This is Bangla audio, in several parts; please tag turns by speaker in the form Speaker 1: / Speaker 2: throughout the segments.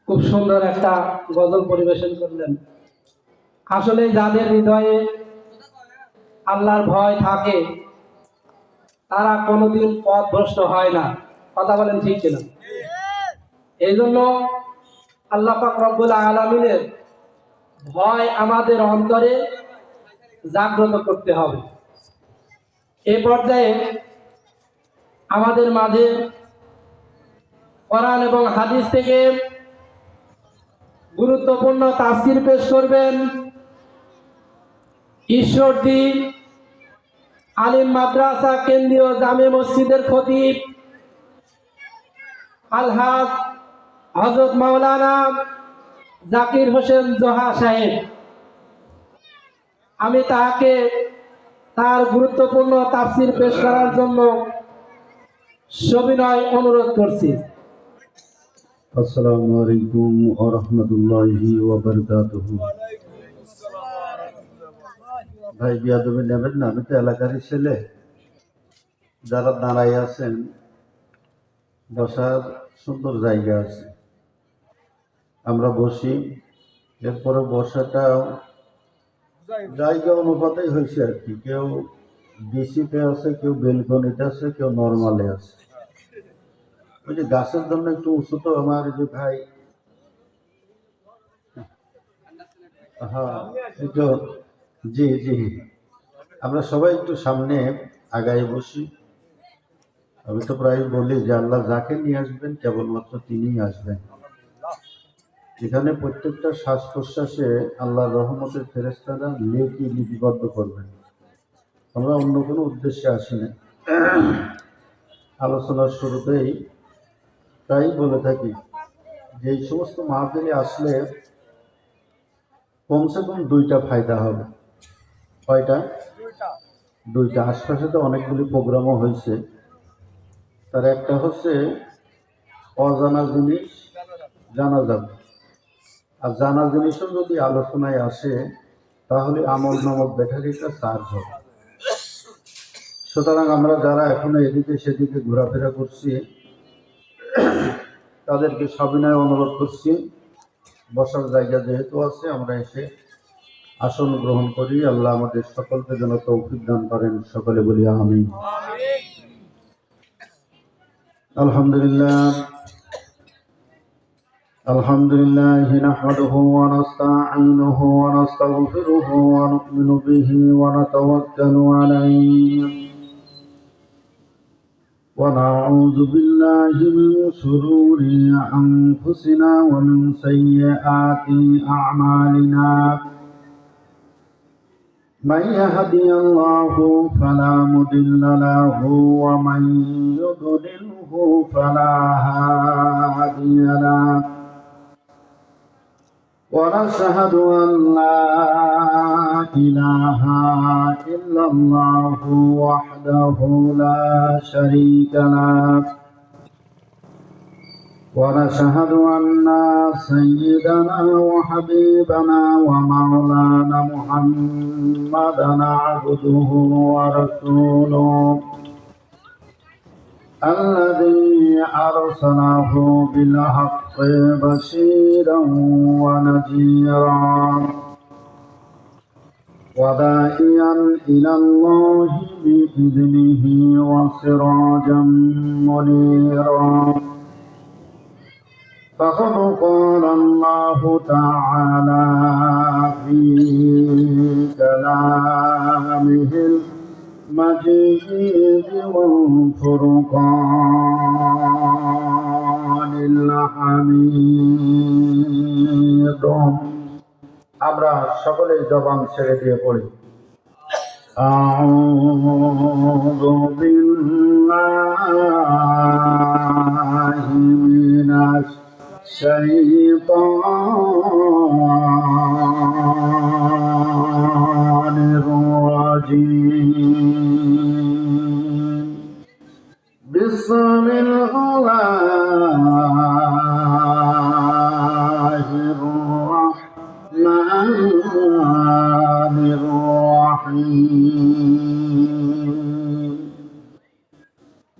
Speaker 1: খুব সুন্দর একটা গজল পরিবেশন করলেন। আসলে যাদের হৃদয়ে আল্লাহর ভয় থাকে তারা কোনোদিন পথভ্রষ্ট হয় না। কথা বলেন ঠিক কিনা? এই জন্য আল্লাহ পাক রব্বুল আলামিনের ভয় আমাদের অন্তরে জাগ্রত করতে হবে। এই পর্যায়ে আমাদের মাঝে কোরআন এবং হাদিস থেকে গুরুত্বপূর্ণ তাফসীর পেশ করবেন ঈশ্বরদী আলিম মাদ্রাসা কেন্দ্রীয় জামে মসজিদের খতিব আলহাজ হযরত মাওলানা জাকির হোসেন জোহা সাহেব। আমি তাকে তার গুরুত্বপূর্ণ তাফসীর পেশ করার জন্য সবিনয় অনুরোধ করছি।
Speaker 2: আসসালামু আলাইকুম ওয়া রাহমাতুল্লাহি ওয়া বারাকাতুহু। ভাই বিয়াদবি নেবেন না, আমি তো এলাকারই ছেলে। যারা দাঁড়াই আছেন, বসার সুন্দর জায়গা আছে, আমরা বসি। এরপরে বসাটা জায়গা অনুপাতেই হয়েছে আর কি। কেউ ডিসিতে আছে, কেউ বেলকনিতে আছে, কেউ নর্মালে আছে। ওই যে গাছের জন্য একটু উঁচু তো আমার যে ভাই, হ্যাঁ একটু, জি জি, আমরা সবাই একটু সামনে আগায় বসি। আমি তো প্রায় বলি যে আল্লাহ যাকে নিয়ে আসবেন কেবলমাত্র তিনিই আসবেন। এখানে প্রত্যেকটা শ্বাস প্রশ্বাসে আল্লাহর রহমতের ফেরেশতারা নেকি লিপিবদ্ধ করবেন। আমরা অন্য কোনো উদ্দেশ্যে আসি না। আলোচনার শুরুতেই প্রায় বলে থাকি যে এই সমস্ত মাহফিলে আসলে কমসে কম দুইটা ফায়দা হবে। কয়টা? দুইটা। আশপাশে তো অনেকগুলি প্রোগ্রামও হয়েছে। তার একটা হচ্ছে অজানা জিনিস জানা যাবে, আর জানা জিনিসও যদি আলোচনায় আসে তাহলে আমল নামক ব্যাটারিটা চার্জ হবে। সুতরাং আমরা যারা এখনো এদিকে সেদিকে ঘোরাফেরা করছি তাদেরকে সবিনয় অনুরোধ করছি, বসার জায়গা যেহেতু আছে আমরা এসে আসন গ্রহণ করি। আল্লাহ আমাদের সকলকে যেন তৌফিক দান করেন। সকলে বলি আমিন। আলহামদুলিল্লাহ আলহামদুলিল্লাহ নাহমাদুহু ওয়া নাস্তাঈনুহু ওয়া নাস্তাগফিরুহু ওয়া নু'মিনু বিহি ওয়া নাতাওয়াক্কালু আলাইহি ওয়া নাউযু বিল্লাহি মিন শুরুরি আনফুসিনা ওয়া মিন সাইয়্যাতি আ'মালিনা। من يهدي الله فلا مضل له ومن يضلله فلا هادي له، ونشهد أن لا إله إلا الله وحده لا شريك له، ونشهد أن سيدنا وحبيبنا ومولانا محمدا عبده ورسوله الذي أرسله بالحق بشيرا ونذيرا وداعيا إلى الله بإذنه وسراجا منيرا. فقد قال الله تعالى في كلامه المجيد والفرقان الحميد. আমরা সকলে জবান ছেড়ে দিয়ে পড়ি আউযু বিল্লাহি মিনাশ শাইতানির রাজীম। বিসমিল্লাহির রাহমানির রাহিম।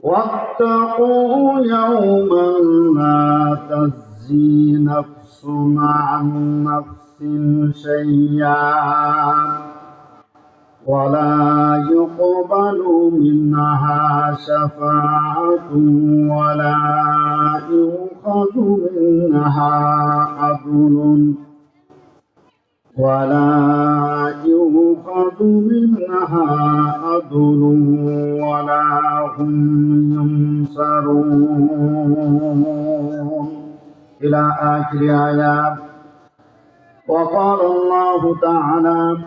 Speaker 2: واتقوا يوما لا تجزي نفس عن نفس شيئا ولا يقبل منها شفاعة ولا يؤخذ منها عدل ولا هم ينصرون إلى آخر آيات. وقال الله تعالى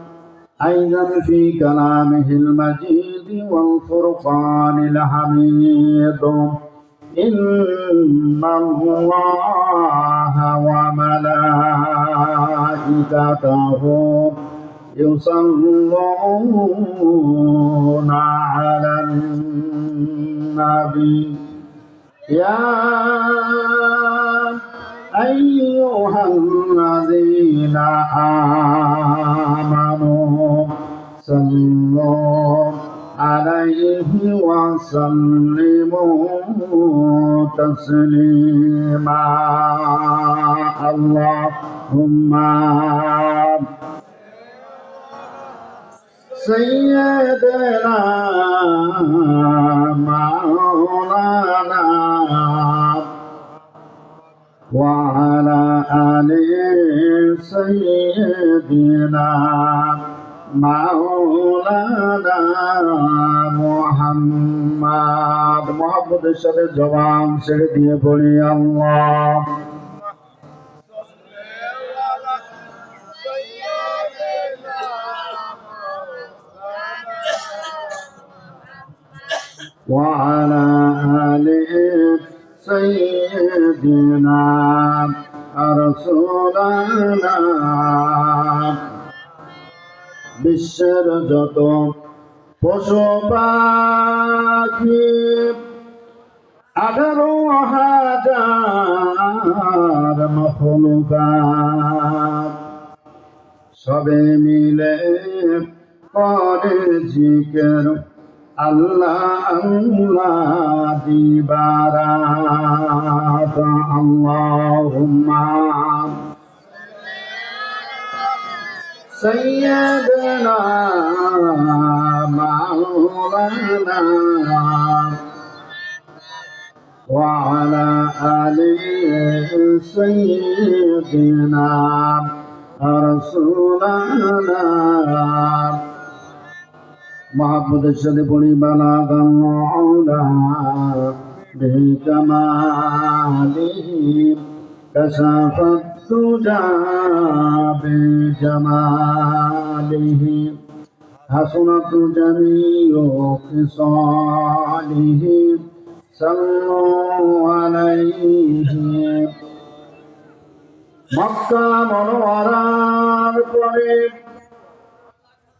Speaker 2: أيضا في كلامه المجيد والفرقان الحميد إن الله وملائكته يصلون على النبي يا أيها الذين آمنوا صلوا عليه وسلموا تسليما اللهم سيدنا مولانا وعلى آل سيدنا مولانا محمد محمد সাথে জবান ছেড়ে দিয়ে বলি আল্লাহ وعلى آل سيدنا رسولنا বিশ্বের যত পশু পাখি 18,000 মখলুকাত সবে মিলে করে জিকির আল্লাহ আল্লাহ দিবারাত আল্লাহুম্মা سيدنا مولانا وعلى آل سيدنا رسولنا محمد الشريف بلغ العلا بكماله كشف الدجى بجماله حسنت جميع خصاله صلوا عليه মক্কা মনোয়ারার পরে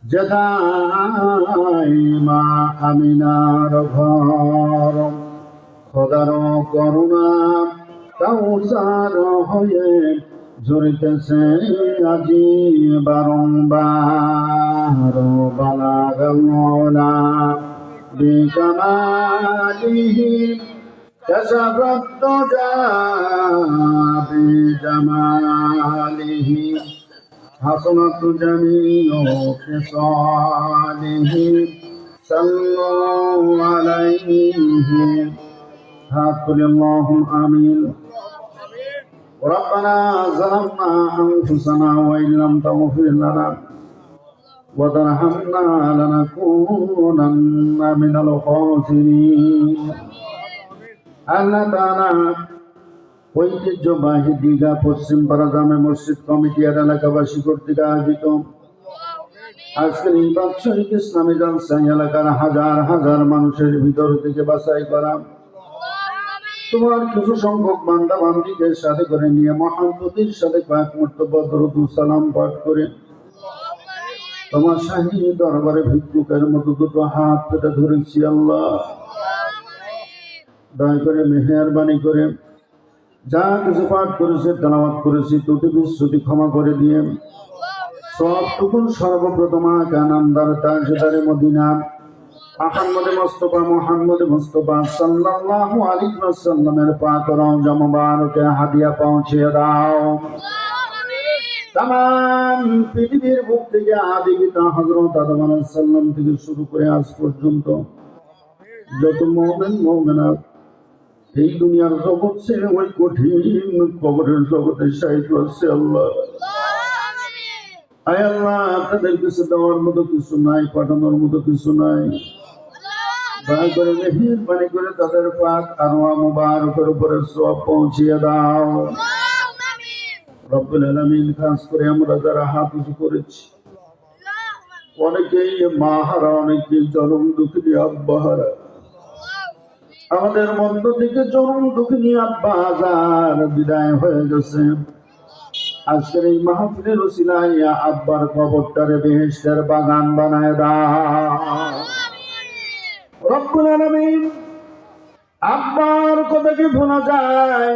Speaker 2: যেথায় মা আমিনার ঘর খোদার করুণা কাউসার হয়ে ঝরিতেছে আজি বারংবার বালাগাল মওলা বিকামালিহি কাশাফাত দুজা বিজামালিহি হাসনাত জামিউ খিসালিহি সাল্লু আলাইহি হাকুল আল্লাহুম আমিন ربنا ظلمنا أنفسنا وإن لم تغفر لنا وترحمنا لنكونن من الخاسرين আল্লাহ তাআলা ঐতিহ্যবাহী দীঘা পশ্চিমপাড়া জামে মসজিদ কমিটি আর এলাকাবাসী কর্তৃক আয়োজিত আজকের এই বাৎসরিক ইসলামী জলসা এলাকার হাজার হাজার মানুষের ভিতর থেকে বাছাই করা তোমার কিছু সংখ্যক বান্দা বান্দিদের সাথে করে নিয়ে মহাব্বতের সাথে কয়েক মর্তবা দরুদ ও সালাম পাঠ করে তোমার শাহী দরবারে ভিক্ষুকের মতো দুটো হাত পেতে ধরেছি আল্লাহ দয়া করে মেহেরবানি করে যা কিছু পাঠ করেছে তেলাওয়াত করেছি ত্রুটি বিচ্যুতি ক্ষমা করে দিয়ে সবটুকুন সর্বপ্রথম আকানামদার তাজদারে মদিনা আহমদ মুস্তাফা মুহাম্মদ মুস্তাফা সাল্লাল্লাহু আলাইহি ওয়াসাল্লামের পাক রওজা মুবারকে হাদিয়া পৌঁছে দাও। তাম পৃথিবীর বুক থেকে আদি পিতা হযরত আদম আলাইহিস সালাম থেকে শুরু করে আজ পর্যন্ত যত মুমিন মুমিনাত এই দুনিয়ার জগৎ ছেড়ে ওই কঠিন কবরের জগতে শায়িত হচ্ছে আল্লাহ। আয় আল্লাহ, তাদের কিছু দেওয়ার মতো কিছু নাই, পাঠানোর মতো কিছু নাই। দয়া করে মেহেরবানি করে তাদের পাক আরওয়াহ মুবারকের উপরে সওয়াব পৌঁছিয়ে দাও। রব্বুল আলামিন, খাস করে আমরা যারা হাত উঁচু করেছি, অনেকেই মা হারা, অনেকেই জনম দুঃখিনী আব্বা হারা। আমাদের মধ্য থেকে জনম দুঃখিনী আব্বা যার বিদায় হয়ে গেছে, আজকের এই মাহফিলের উসিলায় আব্বার কবরটারে বেহেশতের বাগান বানায় দাও রব্বুল আলামিন। আব্বার কথা কি ভোলা যায়?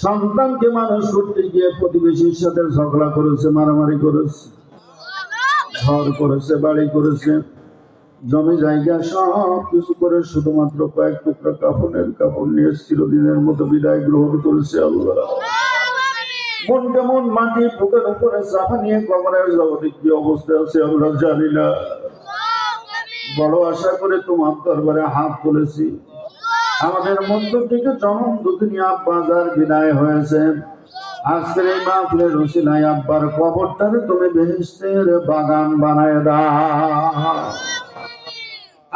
Speaker 2: সন্তানকে মানুষ করতে গিয়ে প্রতিবেশীর সাথে ঝগড়া করেছে, মারামারি করেছে, ঘর করেছে, বাড়ি করেছে, জমি জায়গা সব কিছু করে শুধুমাত্র কয়েক টুকরা কাপড় নিয়ে চিরদিনের মতো বিদায় গ্রহণ করেছে আল্লাহ। মন কেমন মাটি বুকের উপরে চাপা নিয়ে কবরের জগতে কি অবস্থা আছে আমরা জানি না। বড় আশা করে তোমার দরবারে হাত তুলেছি। আমাদের মধ্য থেকে জনম দুঃখিনী আব্বা যার বিদায় হয়েছে, আজকের এই মাহফিলের উসিলায় আব্বার কবরটারে তুমি বেহেশতের বাগান বানায় দাও।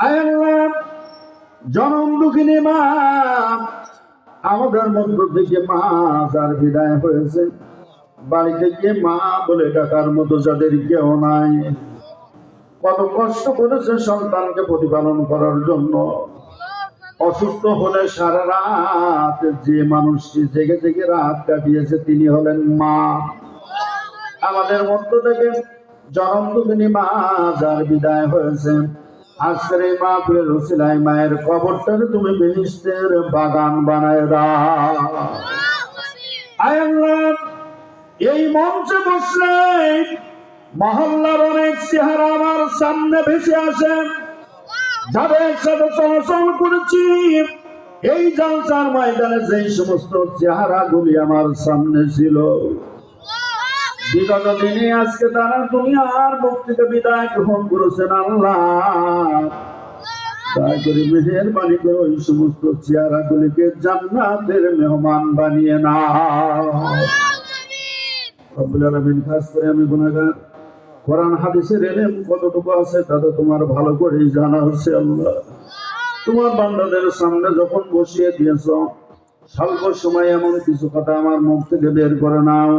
Speaker 2: আয় আল্লাহ, জনম দুঃখিনী মা, আমাদের মধ্য থেকে মা যার বিদায় হয়েছে, বাড়িতে গিয়ে মা বলে ডাকার মতো যাদের কেউ নাই, কত কষ্ট করেছে সন্তানকে প্রতিপালন করার জন্য। অসুস্থ হলে সারা রাত যে মানুষটি জেগে জেগে রাত কাটিয়েছে তিনি হলেন মা। আমাদের মধ্য থেকে জনম দুঃখিনী মা যার বিদায় হয়েছে, আজকের এই মাহফিলের উসিলায় মায়ের কবরটাকে তুমি বেহেশতের বাগান বানায় দাও। আয় আল্লাহ, এই মঞ্চে বসলে মহল্লার অনেক চেহারা আমার সামনে ভেসে আসে, যাদের সাথে চলাচল করেছি এই জালসার ময়দানে, যেই সমস্ত চেহারাগুলি আমার সামনে ছিল বিগত দিনে, আজকে তারা দুনিয়ার মুখ থেকে বিদায় গ্রহণ করেছেন। আল্লাহ, দয়া করে মেহেরবানি করে ওই সমস্ত চেহারাগুলিকে জান্নাতের মেহমান বানিয়ে নাও রব্বুল আলামিন। খাস করে আমি গুনাহগার, কোরআন হাদিসের ইলম কতটুকু আছে তাতে তোমার ভালো করেই জানা হচ্ছে আল্লাহ। তোমার বান্দাদের সামনে যখন বসিয়ে দিয়েছ, স্বল্প সময় এমন কিছু কথা আমার মুখ থেকে বের করে নাও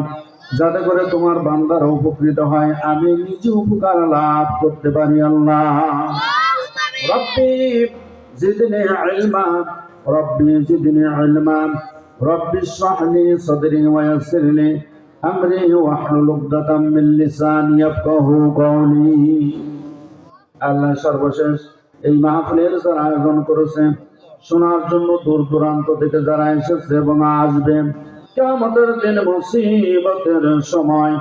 Speaker 2: যাতে করে তোমার বান্দারা উপকৃত হয়, আমি নিজে উপকার লাভ করতে পারি আল্লাহ। রব্বি জিদনি ইলমা, রব্বি জিদনি ইলমা, রব্বি ইশরাহ লি সাদরি ওয়া ইয়াসসির লি আমরি ওয়াহলুল উকদাতাম মিন লিসানি ইয়াফকাহু কওলি। আল্লাহ, সর্বশেষ এই মাহফিলের যারা আয়োজন করেছে, শোনার জন্য দূর দূরান্ত থেকে যারা এসেছে এবং আসবে, কিয়ামতের দিন মুসিবতের সময়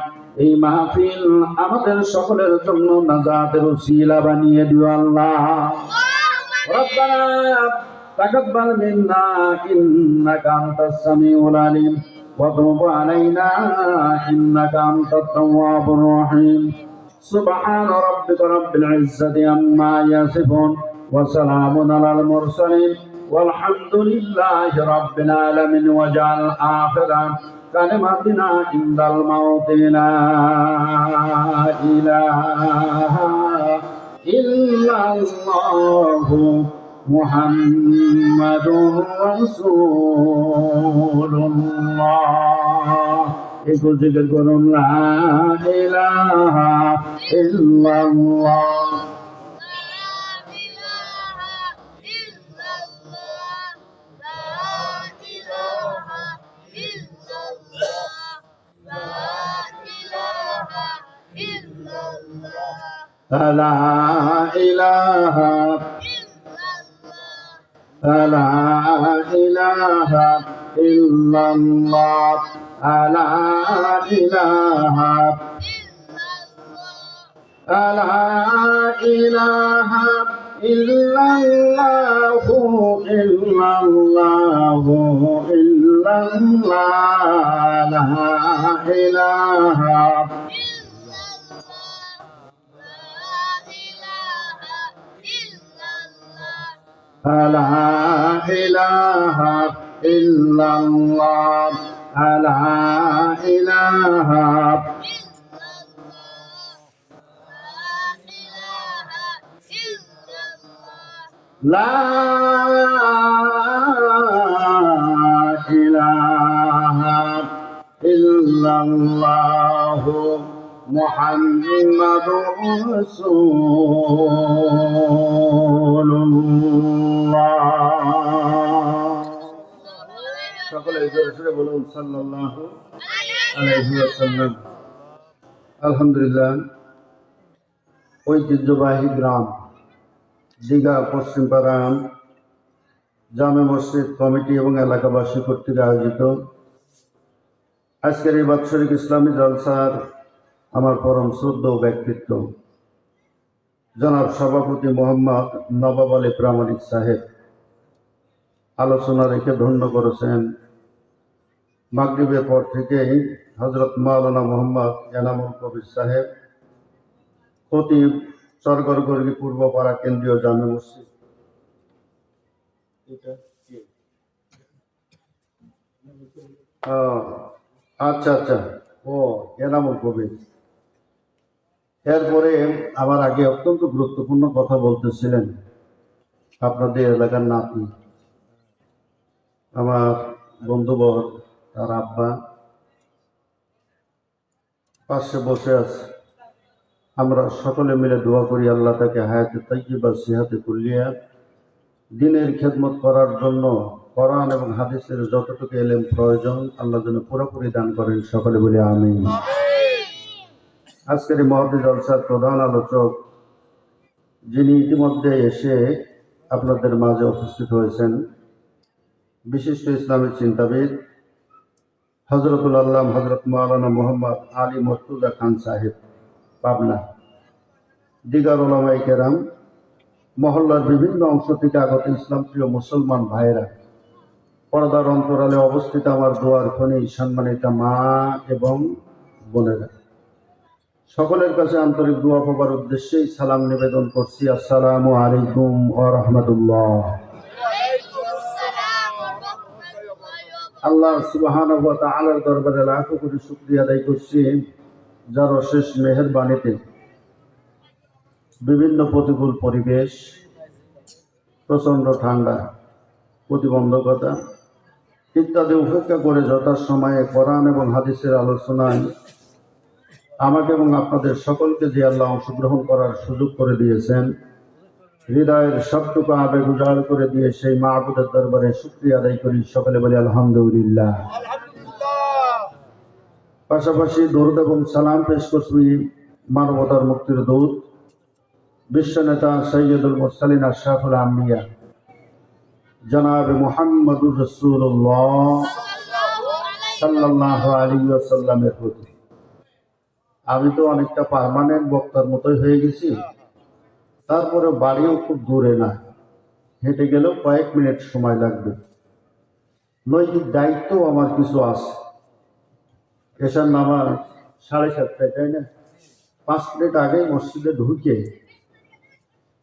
Speaker 2: এই মাহফিল আমাদের সকলের জন্য নাজাতের উসিলা বানিয়ে দিও আল্লাহ। রব্বানা তাকাব্বাল মিন্না ইন্নাকা আনতাস সামিউল আলিম ওয়া তুব আলাইনা ইন্নাকা আনতাত তাওয়াবুর রহিম। সুবহান রাব্বিকা রাব্বিল ইজ্জাতি আম্মা ইয়াসিফুন ওয়া সালামুন আলাল মুরসালিন walhamdulillahi rabbil alamin waj'al akhira kalimatina indal mauti la ilaha illallah muhammadur rasulullah। একটু জিকির করুন, লা ইলাহা ইল্লাল্লাহ। لا إله لا إله إلا الله لا إله لا إله ইল্লাল্লাহু ইল্লাল্লাহু ইল্লাল্লাহ লা ইলাহা লা ইলাহা ইল্লাল্লাহ লা ইলাহা লা ইলাহা ইল্লাল্লাহ মুহাম্মাদুর রাসূলুল্লাহ। সকলে জোরে জোরে বলুন সাল্লাল্লাহু আলাইহি ওয়াসাল্লাম। আলহামদুলিল্লাহ, ঐতিহ্যবাহী গ্রাম দীঘা পশ্চিমপাড়া জামে মসজিদ কমিটি এবং এলাকাবাসী কর্তৃক আয়োজিত আজকের এই বাৎসরিক ইসলামী জলসার আমার পরম শ্রদ্ধেয় ব্যক্তিত্ব জনাব সভাপতি মোহাম্মদ নবাব আলী প্রামাণিক সাহেব আলোচনা রেখে ধন্য করেছেন। মাগরিবের পর থেকেই হজরত মাওলানা মোহাম্মদ এনামুল কবির সাহেব খতিব চরগরগর্গী পূর্বপাড়া কেন্দ্রীয় জামে মসজিদ। আচ্ছা আচ্ছা, ও এনামুল কবির। এরপরে আমার আগে অত্যন্ত গুরুত্বপূর্ণ কথা বলতেছিলেন আপনাদের এলাকার নাতি, আমার বন্ধুবর, তার আব্বা পাশে বসে আছে। আমরা সকলে মিলে দোয়া করি আল্লাহ তাকে হায়াতে তাইয়্যিবা সিহাতে কুল্লিয়া দ্বীনের খেদমত করার জন্য কোরআন এবং হাদিসের যতটুকু এলেম প্রয়োজন আল্লাহ যেন পুরোপুরি দান করেন। সকলে বলি আমিন। আজকের এই মহতী জলসার প্রধান আলোচক যিনি ইতিমধ্যে এসে আপনাদের মাঝে উপস্থিত হয়েছেন, বিশিষ্ট ইসলামী চিন্তাবিদ হজরতুল আল্লাহ হজরত মাওলানা মোহাম্মদ আলী মর্তুজা খান সাহেব, পাবনা। দিগার ওলামায়ে কেরাম, মহল্লার বিভিন্ন অংশ থেকে আগত ইসলাম প্রিয় মুসলমান ভাইয়েরা, পর্দার অন্তরালে অবস্থিত আমার দোয়ার খনি সম্মানিত মা এবং বোনেরা, সকলের কাছে আন্তরিক দোয়া পাবার উদ্দেশ্যেই সালাম নিবেদন করছি। আসসালামু আলাইকুম ওয়া রাহমাতুল্লাহ। আল্লাহ সুবহানাহু ওয়া তাআলার দরবারে লাখো কোটি শুকরিয়া আদায় করছি, যার অশেষ মেহেরবানিতে বিভিন্ন প্রতিকূল পরিবেশ, প্রচণ্ড ঠান্ডা, প্রতিবন্ধকতা ইত্যাদি উপেক্ষা করে যথাসময়ে কোরআন এবং হাদিসের আলোচনায় আমাকে এবং আপনাদের সকলকে যে আল্লাহ অংশগ্রহণ করার সুযোগ করে দিয়েছেন, হৃদয়ের সবটুকু আবেগ উজাড় করে দিয়ে সেই মাহবুদের দরবারে শুকরিয়া আদায় করি। সকলে বলি আলহামদুলিল্লাহ। পাশাপাশি দরুদ এবং সালাম পেশ করছি মানবতার মুক্তির দূত, বিশ্বনেতা সৈয়দুল মুরসালিন আশরাফুল আম্বিয়া জনাব মুহাম্মদুর রাসূলুল্লাহ সাল্লাল্লাহু আলাইহি ওয়াসাল্লামের প্রতি। আমি তো অনেকটা পার্মানেন্ট বক্তার মতোই হয়ে গেছি, তারপরে বাড়িও খুব দূরে না, হেঁটে গেলেও কয়েক মিনিট সময় লাগবে। নৈতিক দায়িত্ব আমার কিছু আছে। এশার নামাজ 7:30টায়, তাই না? 5 মিনিট আগেই মসজিদে ঢুকে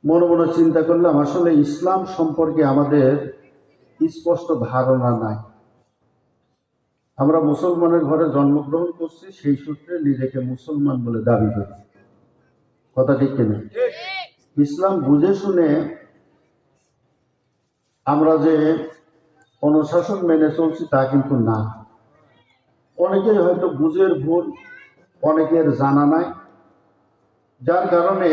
Speaker 2: মনে মনে চিন্তা করলাম আসলে ইসলাম সম্পর্কে আমাদের স্পষ্ট ধারণা নাই। আমরা মুসলমানের ঘরে জন্মগ্রহণ করছি, সেই সূত্রে নিজেকে মুসলমান বলে দাবি করি। কথা ঠিক কিনা? ইসলাম বুঝে শুনে আমরা যে অনুশাসন মেনে চলছি তা কিন্তু না। অনেকেই হয়তো বুঝের ভুল, অনেকের জানা নাই, যার কারণে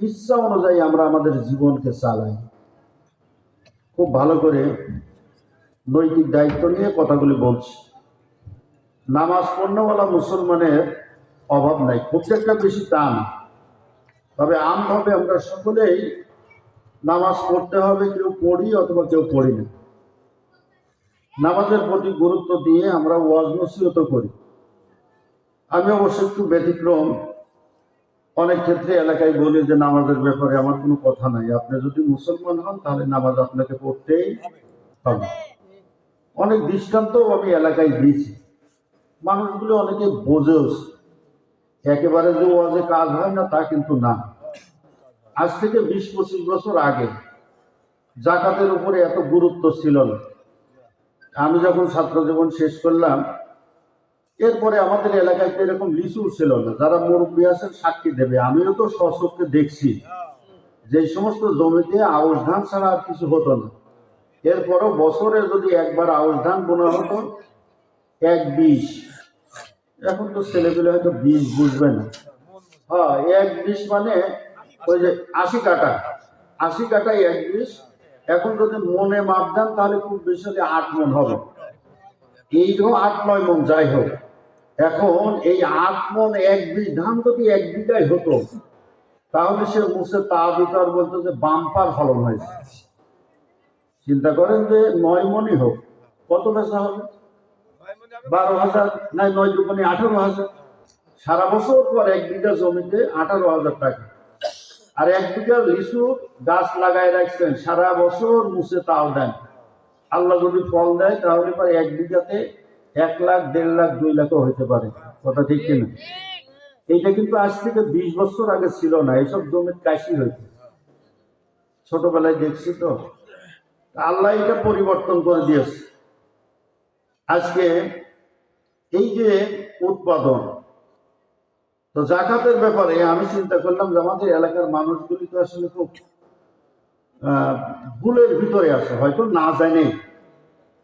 Speaker 2: ইচ্ছা অনুযায়ী আমরা আমাদের জীবনকে চালাই। খুব ভালো করে নৈতিক দায়িত্ব নিয়ে কথাগুলি বলছি। নামাজ পড়নেওয়ালা মুসলমানের অভাব নাই, খুব একটা বেশি তা না, তবে আমভাবে আমরা সকলেই নামাজ পড়তে হবে, কেউ পড়ি অথবা কেউ পড়ি না। নামাজের প্রতি গুরুত্ব দিয়ে আমরা ওয়াজ নসিহত করি। আমি অবশ্য একটু ব্যতিক্রম, অনেক ক্ষেত্রে এলাকায় বলি যে নামাজের ব্যাপারে আমার কোনো কথা নাই, আপনি যদি মুসলমান হন তাহলে নামাজ আপনাকে পড়তেই হবে। অনেক দৃষ্টান্ত আমি এলাকায় দিয়েছি, মানুষগুলো অনেকে বোঝেও। একেবারে যে ওয়াজে কাজ হয় না তা কিন্তু না। আজ থেকে 20-25 বছর আগে জাকাতের উপরে এত গুরুত্ব ছিল না। আমি যখন ছাত্র জীবন শেষ করলাম, এরপরে আমাদের এলাকায় তো এরকম লিচু ছিল না। যারা মুরব্বী আছেন সাক্ষী দেবে, আমিও তো স্বচক্ষে দেখছি যে সমস্ত জমিতে আউশ ধান ছাড়া আর কিছু হতো না। এরপরও বছরে যদি একবার আউশ ধান বোনা হতো 1-20, এখন তো ছেলেগুলো হয়তো 20 বুঝবে না। হ্যাঁ, 1-20 মানে ওই যে 80 কাটা, 80 কাটায় 1-20। এখন যদি মনে মাপ দেন তাহলে খুব বেশি হলে 8 মন হবে, এইরকম 8-9 মন যাই হোক। এখন এই 8 মন 1-20 ধান যদি 1 বিঘায় হতো তাহলে সে মুছে তা দিতে আর বলতো যে বাম্পার ফলন হয়েছে। চিন্তা করেন যে 9 মনই হোক, কত বেচা হবে? 12,000, নাই 9 × 18,000। সারা বছর পর 1 বিঘা জমিতে 18,000 টাকা। আর 1 বিঘা লিচু গাছ লাগাই রাখছেন, সারা বছর মুছে তাও দেন, আল্লাহ যদি ফল দেয় তাহলে পরে 1 বিঘাতে 1 লাখ, 1.5 লাখ, 2 লাখও হইতে পারে। কথা ঠিক কিনা? এইটা কিন্তু আজ থেকে 20 বছর আগে ছিল না। এইসব জমির কাশি হয়েছে, ছোটবেলায় দেখছি তো। আল্লাহ এটা পরিবর্তন করে দিয়েছে। আজকে এই যে উৎপাদন, তো জাকাতের ব্যাপারে আমি চিন্তা করলাম যে আমাদের এলাকার মানুষগুলি তো আসলে খুব ভুলের ভিতরে আছে, হয়তো না জানে।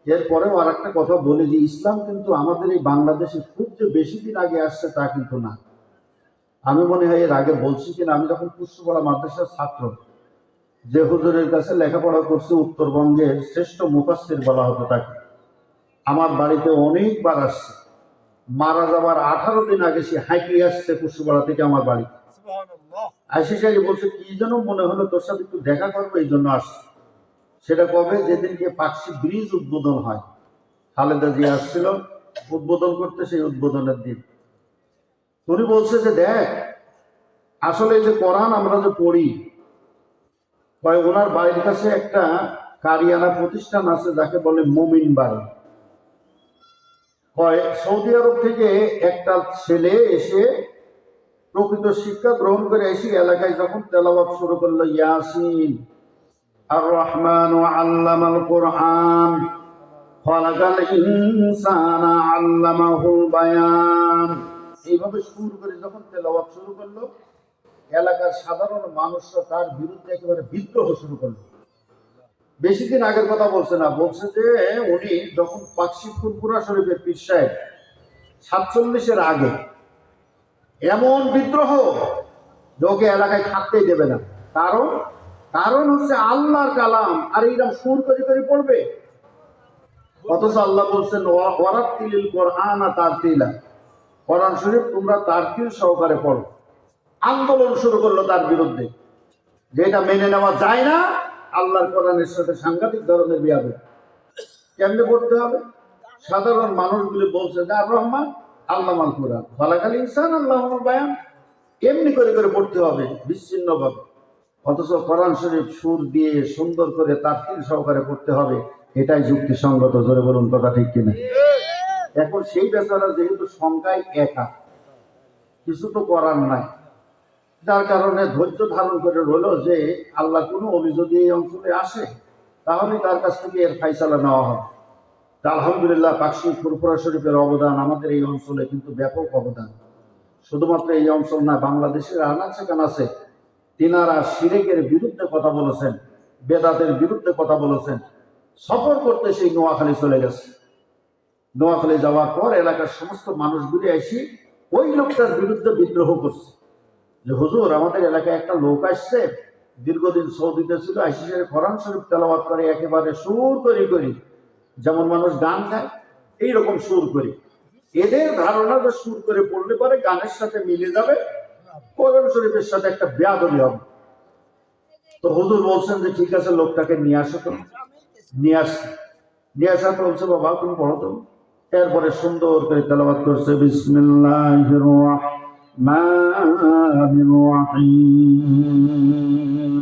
Speaker 2: এরপরেও আর একটা কথা বলি যে ইসলাম কিন্তু আমাদের এই বাংলাদেশে খুব যে বেশি দিন আগে আসছে তা কিন্তু না। আমি মনে হয় এর আগে বলছি কিনা, আমি যখন পুষ্পপাড়া মাদ্রাসার ছাত্র, যে হুজুরের কাছে লেখাপড়া করছে, উত্তরবঙ্গের শ্রেষ্ঠ মুফাসসির বলা হতো তাকে, আমার বাড়িতে অনেকবার আসছে। মারা যাবার 18 দিন আগে সে হাঁটি আসছে পুষ্পপাড়া থেকে আমার বাড়ি। আশিস বলছে কি যেন মনে হলো তোর সাথে একটু দেখা করবো, এই জন্য আসছে। সেটা কবে? যেদিনকে পাকশি ব্রিজ উদ্বোধন হয়, খালেদা জিয়া আসছিল উদ্বোধন করতে, সেই উদ্বোধনের দিন। উনি বলছে যে দেখ, আসলে এই যে কোরআন আমরা যে পড়ি, ওনার বাড়ির কাছে একটা কারিয়ানা প্রতিষ্ঠান আছে যাকে বলে মুমিন বাড়ি। সৌদি আরব থেকে একটা ছেলে এসে প্রকৃত শিক্ষা গ্রহণ করে এসে এলাকায় যখন তেলাওয়াত শুরু করলো, ইয়াসিন আর রহমান আল্লামাল কোরআন খলাকাল ইনসানা আল্লামাহুল বায়ান, এইভাবে শুরু করে যখন তেলাওয়াত শুরু করলো, এলাকার সাধারণ মানুষরা তার বিরুদ্ধে একেবারে বিদ্রোহ শুরু করলো। বেশি দিন আগের কথা বলছে না, বলছে যে উনি যখন পাকশি ফুরফুরা শরীফের পীর সাহেব 47-এর আগে এমন বিদ্রোহ যে ওকে এলাকায় থাকতেই দেবে না। কারণ হচ্ছে আল্লাহর কালাম, আর এইরকম সুর করে করে পড়বে। অথচ আল্লাহ বলছেন ওয়ারাত্তিলিল কোরআনা তারতিলা, কোরআন শরীফ তোমরা তারতিল সহকারে পড়ো। আন্দোলন শুরু করলো তার বিরুদ্ধে, যে এটা মেনে নেওয়া যায় না, আল্লাহর কোরআনের সাথে সাংঘাতিক ধরনের বিয়াদব। কেমনে পড়তে হবে? সাধারণ মানুষগুলি বলছে যে আর রহমান আল্লামাল কোরআন খলাকাল ইনসান আল্লামাহুল বায়ান, এমনি করে করে পড়তে হবে বিচ্ছিন্ন ভাবে। অথচ কোরআন শরীফ সুর দিয়ে সুন্দর করে তারতিল সহকারে পড়তে হবে, এটাই যুক্তিসঙ্গত। জোরে বলুন, কথা ঠিক কিনা? এখন সেই বেচারা যেহেতু সংখ্যায় একা, কিছু তো করার নাই, যার কারণে ধৈর্য ধারণ করে রইল যে আল্লাহ কোনো অলি যদি এই অঞ্চলে আসে তাহলে তার কাছ থেকে এর ফাইসালা নেওয়া হবে। আলহামদুলিল্লাহ, পাকশি ফুরফুরা শরীফের অবদান আমাদের এই অঞ্চলে কিন্তু ব্যাপক অবদান। শুধুমাত্র এই অঞ্চল না, বাংলাদেশের আনাচে কানাচে তিনারা শিরকের বিরুদ্ধে কথা বলেছেন, বেদাতের বিরুদ্ধে কথা বলেছেন। সফর করতে সেই নোয়াখালী চলে গেছে। নোয়াখালী যাওয়ার পর এলাকার সমস্ত মানুষগুলি এসে ওই লোকটার বিরুদ্ধে বিদ্রোহ করছে যে হুজুর, আমাদের এলাকায় একটা লোক আসছে, দীর্ঘদিন সৌদিতে ছিল, আইসিসের কোরআন শরীফ তেলাওয়াত করে একেবারে সুর করি, যেমন মানুষ গান গায় এইরকম সুর করি। এদের ধারণা যে সুর করে পড়লে পরে গানের সাথে মিলে যাবে, কোরআন শরীফের সাথে একটা বেয়াদবি হবে। তো হুজুর বলছেন যে ঠিক আছে, লোকটাকে নিয়ে আসো। তো নিয়ে আসার পর বলছে বাবা তুমি পড়ো তো। এরপরে সুন্দর করে তেলাওয়াত করছে, বিসমিল্লাহির الرحيم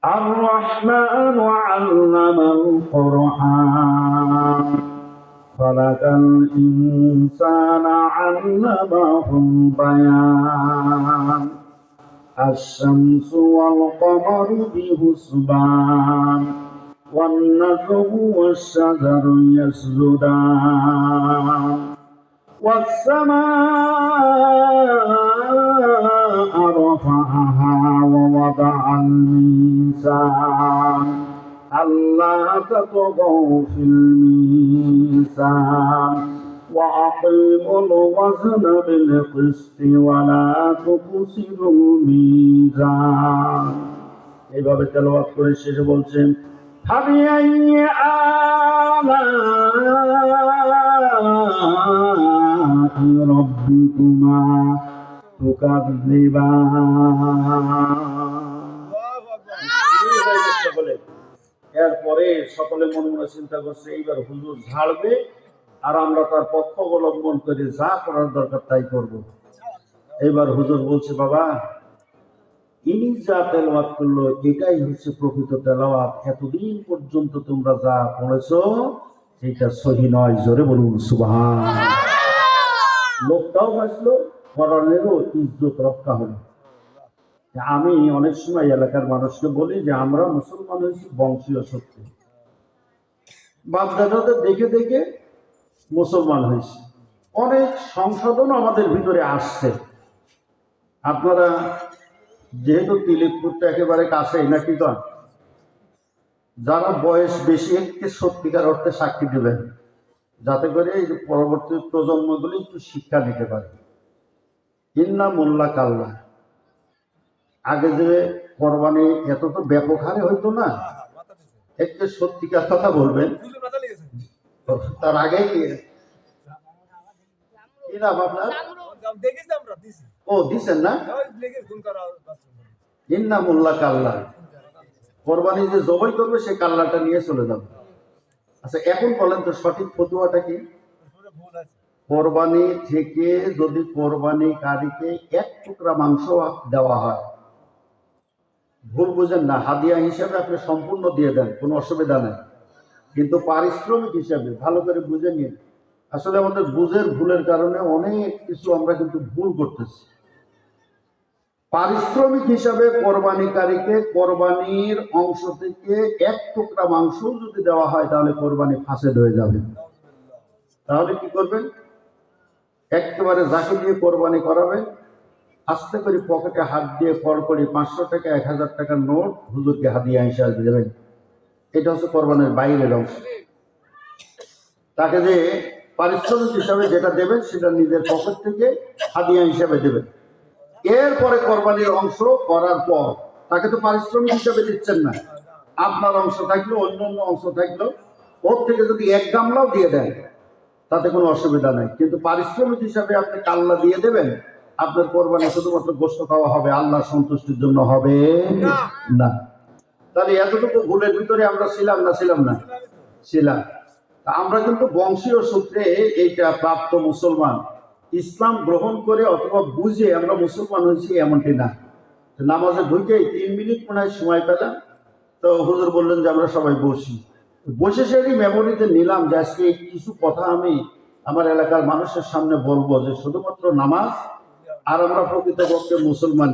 Speaker 2: الرحمن علم القرآن خلق الإنسان علمه البيان الشمس والقمر بحسبان والنجم والشجر يسجدان والسماء رفعها ووضع الميزان ألا تطغوا في الميزان وأقيموا الوزن بالقسط ولا تخسروا الميزان এইভাবে তেলাওয়াত করে শেষে বলছেন فبأي آلاء ربكما تكذبان এরপরে সকলে মনে মনে চিন্তা করছে এইবার হুজুর ঝাড়বে আর আমরা তার পক্ষ অবলম্বন করে যা করার দরকার তাই করব। এইবার হুজুর বলছে বাবা ইনি যা তেলাওয়াত করলো এটাই হচ্ছে প্রকৃত তেলাওয়াত, এতদিন পর্যন্ত তোমরা যা পড়েছো এটা সহি নয়, জোরে বলুন সুবহান। লোকটাও বাঁচলো, কোরআনেরও ইজ্জত রক্ষা হলো। আমি অনেক সময় এলাকার মানুষকে বলি যে আমরা মুসলমান হয়েছি বংশীয় সূত্রে, বাপ দাদাদের দেখে দেখে মুসলমান হয়েছি, অনেক সংশোধন আমাদের ভিতরে আসছে। আপনারা যেহেতু তিলিপপুরটা একেবারে কাছেই নাকি কন, যারা বয়স বেশি একটু সত্যিকার অর্থে সাক্ষী দেবেন, যাতে করে এই যে পরবর্তী প্রজন্মগুলি একটু শিক্ষা নিতে পারে। ইন্না মোল্লা কাল্লা, আগে যে কোরবানি এত তো ব্যাপক হারে হইতো না, একটু সত্যিকার কথা বলবেন। তার আগে কি নাম আপনার? ও দিছেন না? ইন্না মোল্লা কাল্লা, কোরবানি যে জবাই করবে সে কাল্লাটা নিয়ে চলে যাবে। আচ্ছা এখন বলেন তো সঠিক ফতুয়াটা কি? কোরবানি থেকে যদি কোরবানিকারীকে এক টুকরা মাংস দেওয়া হয়, ভুল বুঝেন না, হাদিয়া হিসাবে আপনি সম্পূর্ণ দিয়ে দেন, কোনো অসুবিধা নেই, কিন্তু পারিশ্রমিক হিসাবে ভালো করে বুঝে নিন। আসলে আমাদের বুঝের ভুলের কারণে অনেক কিছু আমরা কিন্তু ভুল করতেছি। পারিশ্রমিক হিসাবে কোরবানিকারীকে কোরবানির অংশ থেকে এক টুকরা মাংস যদি দেওয়া হয় তাহলে কোরবানি ফাসেদ হয়ে যাবে। তাহলে কি করবেন? একেবারে যাকে দিয়ে কোরবানি করাবেন আস্তে করে পকেটে হাত দিয়ে কড়কড়ি 500 টাকা 1000 টাকার নোট হুজুরকে হাদিয়া হিসাবে দেবেন। এটা হচ্ছে কোরবানির বাইরের অংশ। তাকে যে পারিশ্রমিক হিসাবে যেটা দেবেন সেটা নিজের পকেট থেকে হাদিয়া হিসাবে দেবেন। এরপরে কোরবানির অংশ করার পর তাকে তো পারিশ্রমিক হিসাবে দিচ্ছেন না, আপনার অংশ থাকলো অন্য অংশ থাকলো, ওর থেকে যদি 1 গামলাও দিয়ে দেন তাতে কোনো অসুবিধা নাই, কিন্তু পারিশ্রমিক হিসাবে আপনি কাল্লা দিয়ে দেবেন, আপনার কোরবানি শুধুমাত্র গোশত খাওয়া হবে, আল্লাহর সন্তুষ্টির জন্য হবে না। তাহলে এতটুকু ভুলের ভিতরে আমরা ছিলাম না ছিলাম। আমরা কিন্তু বংশীয় সূত্রে এইটা প্রাপ্ত মুসলমান, ইসলাম গ্রহণ করে অথবা বুঝে আমরা মুসলমান হয়েছি এমনটি না। নামাজে ঢুকেই 3 মিনিট মনে হয় সময় পেলাম, তো হুজুর বললেন যে আমরা সবাই বসে সেই মেমোরিতে নিলাম যে আজকে কিছু কথা আমি আমার এলাকার মানুষের সামনে বলবো, যে শুধুমাত্র নামাজ আর আমরা প্রকৃতপক্ষে মুসলমান।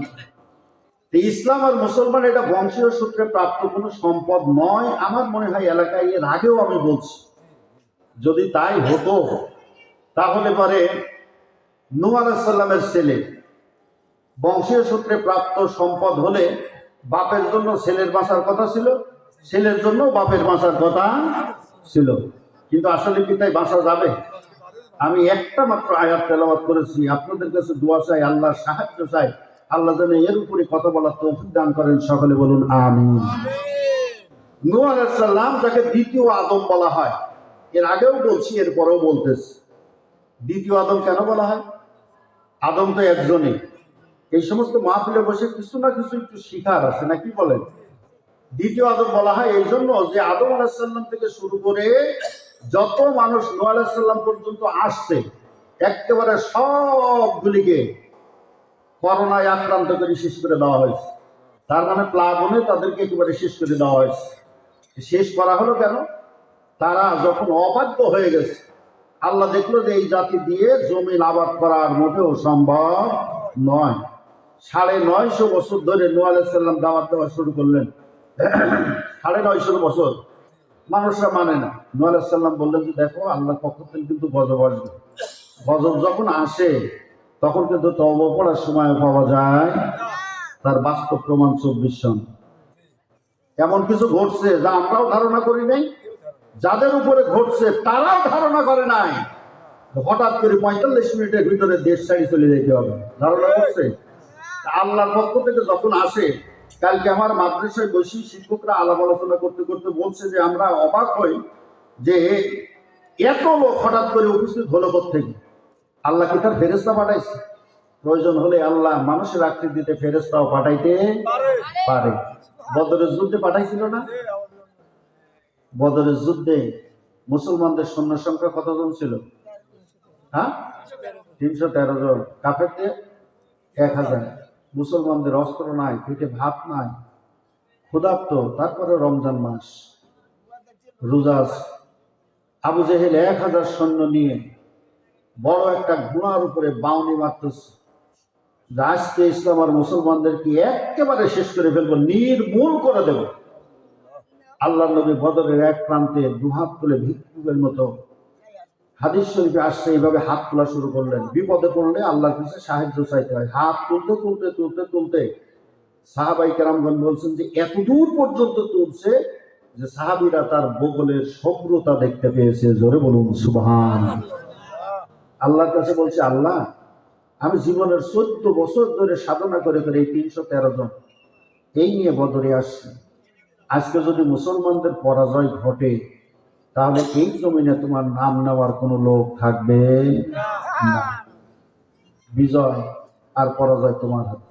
Speaker 2: ইসলাম আর মুসলমান এটা বংশীয় সূত্রে প্রাপ্ত কোনো সম্পদ নয়। আমার মনে হয় এলাকায় এর আগেও আমি বলছি, যদি তাই হতো তাহলে পরে নূহ আলাইহিস সালামের ছেলে বংশীয় সূত্রে প্রাপ্ত সম্পদ হলে বাপের জন্য ছেলের বাঁচার কথা ছিল, ছেলের জন্য বাপের বাঁচার কথা ছিল, কিন্তু আসলে কি তাই বাঁচা যাবে? আমি একটা মাত্র আয়াত তেলাওয়াত করেছি, আপনাদের কাছে দোয়া চাই, আল্লাহর সাহায্য চাই, আল্লাহ যেন এর উপরে কথা বলার তৌফিক দান করেন, সকলে বলুন আমিন। নূহ আলাইহিস সালাম যাকে দ্বিতীয় আদম বলা হয়, এর আগেও বলছি এরপরেও বলতেছি, দ্বিতীয় আদম কেন বলা হয়? আদম তো একজনই। এই সমস্ত মাহফিলে বসে কিছু না কিছু একটু শিখার আছে নাকি বলেন? দ্বিতীয় আদম বলা হয় এই জন্য যে আদম আলাইহিস সালাম থেকে শুরু করে যত মানুষ নূহ আলাইহিস সালাম পর্যন্ত আসছে একেবারে সবগুলিকে করোনায় আক্রান্ত করে শেষ করে দেওয়া হয়েছে। তার মানে প্লাবনে তাদেরকে একেবারে শেষ করে দেওয়া হয়েছে। শেষ করা হলো কেন? তারা যখন অবাধ্য হয়ে গেছে, আল্লাহ দেখলো যে এই জাতি দিয়ে জমিন আবাদ করার মোটেও সম্ভব নয়। 950 বছর ধরে নূহ আলাইহিস সালাম দাওয়াত দেওয়া শুরু করলেন। 950 বছর মানুষরা মানে না। নূহ আলাইহিস সালাম বললেন যে দেখো, আল্লাহর পক্ষ থেকে কিন্তু গজব আসবে। গজব যখন আসে তখন কিন্তু তওবা পড়ার সময় পাওয়া যায়। তার বাস্তব প্রমাণ 24 সন। এমন কিছু ঘটছে যা আমরাও ধারণা করি নাই, যাদের উপরে ঘটছে তারাও ধারণা করে নাই। হঠাৎ করে 45 মিনিটের ভিতরে দেশ ছাড়ি চলে যেতে হবে, ধারণা করছে? আল্লাহর পক্ষ থেকে যখন আসে, কালকে আমার মাদ্রাসায় বসি শিক্ষকরা আলাপ আলোচনা করতে করতে বলছে যে আমরা অবাক হই যে এত লোক হঠাৎ করে উপস্থিত হলো কোত্থেকে। আল্লাহ কি তার ফেরেশতা পাঠাইছে? প্রয়োজন হলে আল্লাহ মানুষের আকৃতিতে ফেরেশতাও পাঠাইতে পারে। বদরের যুদ্ধে পাঠাইছিল না? বদরের যুদ্ধে মুসলমানদের সৈন্য সংখ্যা কতজন ছিল? হ্যাঁ, 313 জন। কাফেরদের 1000। মুসলমানদের অস্ত্র নাই, পেটে ভাত নাই, ক্ষুধার্ত, তারপরে রমজান মাস, রোজা আছে। আবু জেহেল 1000 সৈন্য নিয়ে বড় একটা ঘোড়ার উপরে বাউনি মারতেছে, আজকে ইসলাম আর মুসলমানদেরকে একেবারে শেষ করে ফেলবো, নির্মূল করে দেব। আল্লাহ নবী বদরের এক প্রান্তে দুহাত তুলে ভিক্ষুকের মতো, হাদিস শরীফে আসছে, এইভাবে হাত তোলা শুরু করলেন। বিপদে পড়লে আল্লাহর কাছে সাহায্য চাইতে হয়। হাত তুলতে তুলতে তুলতে তুলতে সাহাবাই কেরামগণ বলছেন যে এত দূর পর্যন্ত তুলছে যে সাহাবীরা তার বগলের সভ্রতা দেখতে পেয়েছে। জোরে বলুন সুবহান। আল্লাহর কাছে বলছে, আল্লাহ আমি জীবনের 14 বছর ধরে সাধনা করে করে এই 313 জন এই নিয়ে বদরে আসছি। আজকে যদি মুসলমানদের পরাজয় ঘটে তাহলে এই জমিনে তোমার নাম নেওয়ার কোনো লোক থাকবে না। বিজয় আর পরাজয় তোমার হাতে।